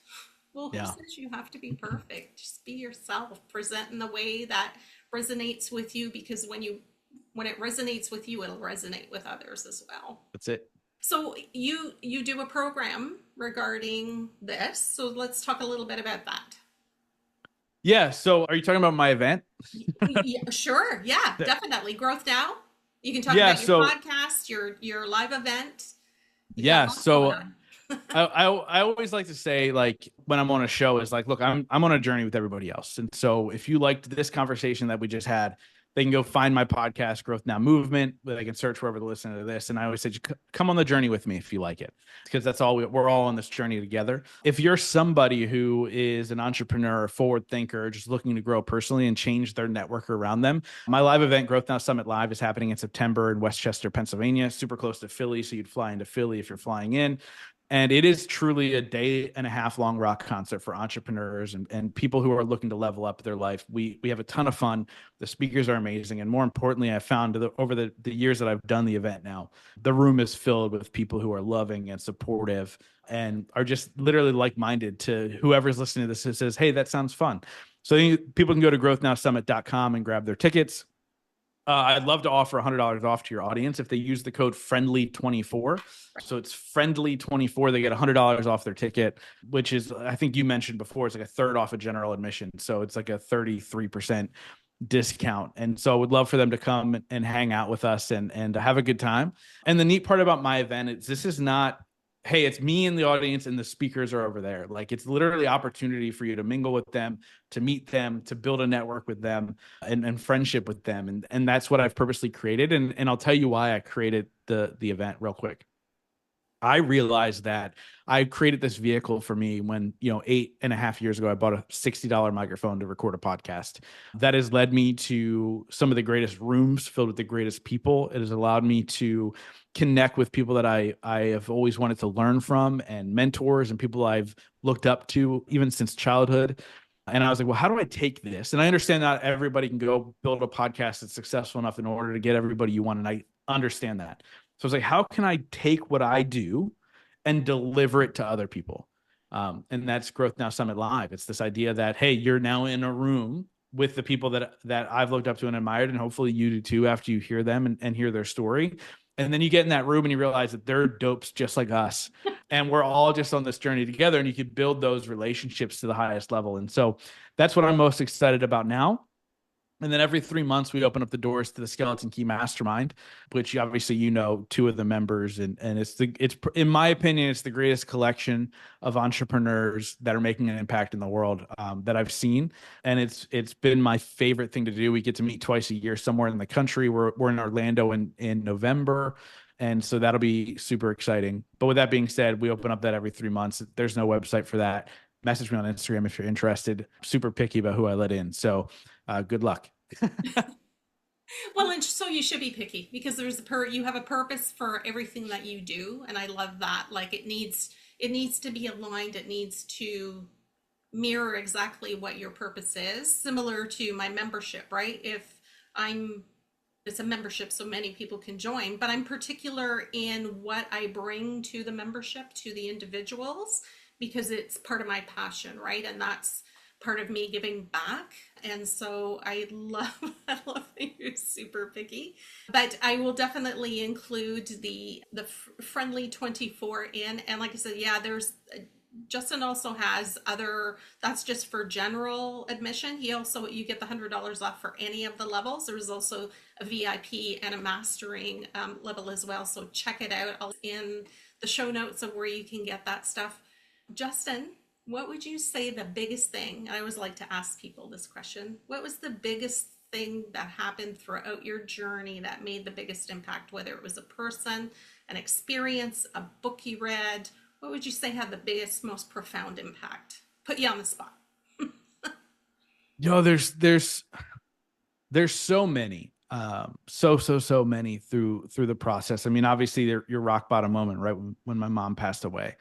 Well, who says you have to be perfect? Just be yourself, present in the way that resonates with you, because when it resonates with you, it'll resonate with others as well. That's it. So you do a program regarding this. So let's talk a little bit about that. Yeah. So are you talking about my event? Yeah, sure. Yeah, definitely. Growth Now. You can talk about your podcast, your live event. So I always like to say, like, when I'm on a show is like, look, I'm on a journey with everybody else. And so if you liked this conversation that we just had, they can go find my podcast, Growth Now Movement. They can search wherever they're listening to this. And I always say, come on the journey with me if you like it, because that's all we're all on this journey together. If you're somebody who is an entrepreneur, a forward thinker, just looking to grow personally and change their network around them, my live event, Growth Now Summit Live, is happening in September in Westchester, Pennsylvania, super close to Philly. So you'd fly into Philly if you're flying in. And it is truly a day and a half long rock concert for entrepreneurs and people who are looking to level up their life. We have a ton of fun. The speakers are amazing. And more importantly, I found over the years that I've done the event now, the room is filled with people who are loving and supportive and are just literally like-minded to whoever's listening to this and says, hey, that sounds fun. So people can go to growthnowsummit.com and grab their tickets. I'd love to offer $100 off to your audience if they use the code friendly24. So it's friendly24. They get $100 off their ticket, which is, I think you mentioned before, it's like a third off of general admission. So it's like a 33% discount. And so I would love for them to come and hang out with us and have a good time. And the neat part about my event is this is not, hey, it's me in the audience and the speakers are over there. Like, it's literally opportunity for you to mingle with them, to meet them, to build a network with them and friendship with them. And that's what I've purposely created. And I'll tell you why I created the event real quick. I realized that I created this vehicle for me when, 8.5 years ago, I bought a $60 microphone to record a podcast. That has led me to some of the greatest rooms filled with the greatest people. It has allowed me to connect with people that I have always wanted to learn from, and mentors and people I've looked up to even since childhood. And I was like, well, how do I take this? And I understand not everybody can go build a podcast that's successful enough in order to get everybody you want. And I understand that. So I was like, how can I take what I do and deliver it to other people? And that's Growth Now Summit Live. It's this idea that, hey, you're now in a room with the people that I've looked up to and admired, and hopefully you do too after you hear them and hear their story. And then you get in that room and you realize that they're dopes just like us. And we're all just on this journey together, and you can build those relationships to the highest level. And so that's what I'm most excited about now. And then every 3 months, we open up the doors to the Skeleton Key Mastermind, which obviously, two of the members, and it's in my opinion, it's the greatest collection of entrepreneurs that are making an impact in the world that I've seen, and it's been my favorite thing to do. We get to meet twice a year somewhere in the country. We're in Orlando in November, and so that'll be super exciting. But with that being said, we open up that every 3 months. There's no website for that. Message me on Instagram if you're interested. Super picky about who I let in. So good luck. Well, and so you should be picky because you have a purpose for everything that you do, and I love that. Like, it needs to be aligned. It needs to mirror exactly what your purpose is. Similar to my membership, right? It's a membership, so many people can join, but I'm particular in what I bring to the membership, to the individuals, because it's part of my passion, right? And that's part of me giving back. And so I love that you're super picky, but I will definitely include the friendly 24 in. And like I said, yeah, Justin also has that's just for general admission. You get the $100 off for any of the levels. There's also a VIP and a mastering level as well. So check it out. I'll in the show notes of where you can get that stuff. Justin, what would you say the biggest thing? I always like to ask people this question. What was the biggest thing that happened throughout your journey that made the biggest impact? Whether it was a person, an experience, a book you read, what would you say had the biggest, most profound impact? Put you on the spot. There's so many, so many through the process. I mean, obviously your rock bottom moment, right? When my mom passed away.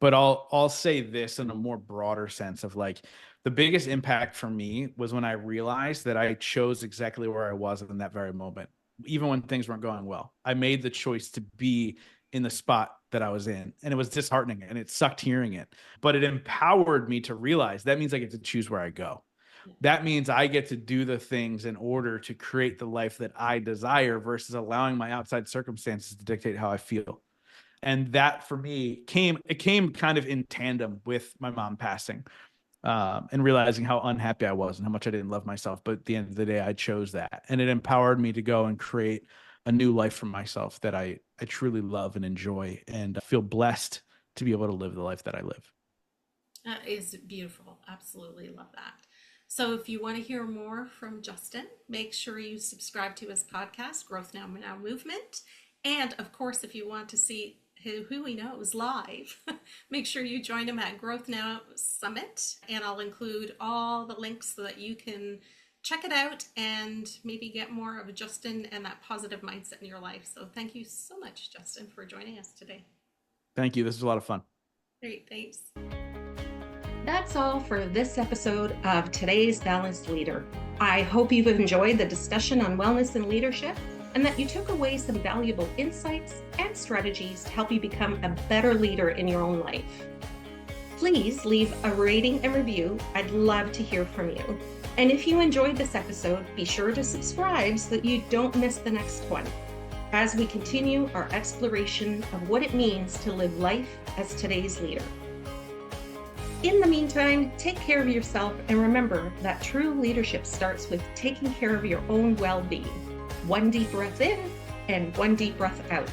But I'll say this in a more broader sense of, like, the biggest impact for me was when I realized that I chose exactly where I was in that very moment. Even when things weren't going well, I made the choice to be in the spot that I was in, and it was disheartening and it sucked hearing it, but it empowered me to realize that means I get to choose where I go. That means I get to do the things in order to create the life that I desire versus allowing my outside circumstances to dictate how I feel. And that for me came kind of in tandem with my mom passing, and realizing how unhappy I was and how much I didn't love myself. But at the end of the day, I chose that, and it empowered me to go and create a new life for myself that I truly love and enjoy, and feel blessed to be able to live the life that I live. That is beautiful. Absolutely love that. So if you want to hear more from Justin, make sure you subscribe to his podcast, Growth Now Movement. And of course, if you want to see who he knows live, make sure you join him at Growth Now Summit. And I'll include all the links so that you can check it out and maybe get more of Justin and that positive mindset in your life. So thank you so much, Justin, for joining us today. Thank you. This was a lot of fun. Great. Thanks. That's all for this episode of Today's Balanced Leader. I hope you've enjoyed the discussion on wellness and leadership, and that you took away some valuable insights and strategies to help you become a better leader in your own life. Please leave a rating and review. I'd love to hear from you. And if you enjoyed this episode, be sure to subscribe so that you don't miss the next one, as we continue our exploration of what it means to live life as today's leader. In the meantime, take care of yourself and remember that true leadership starts with taking care of your own well-being. One deep breath in and one deep breath out.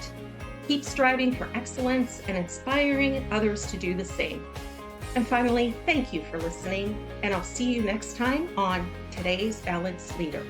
Keep striving for excellence and inspiring others to do the same. And finally, thank you for listening, and I'll see you next time on Today's Balanced Leader.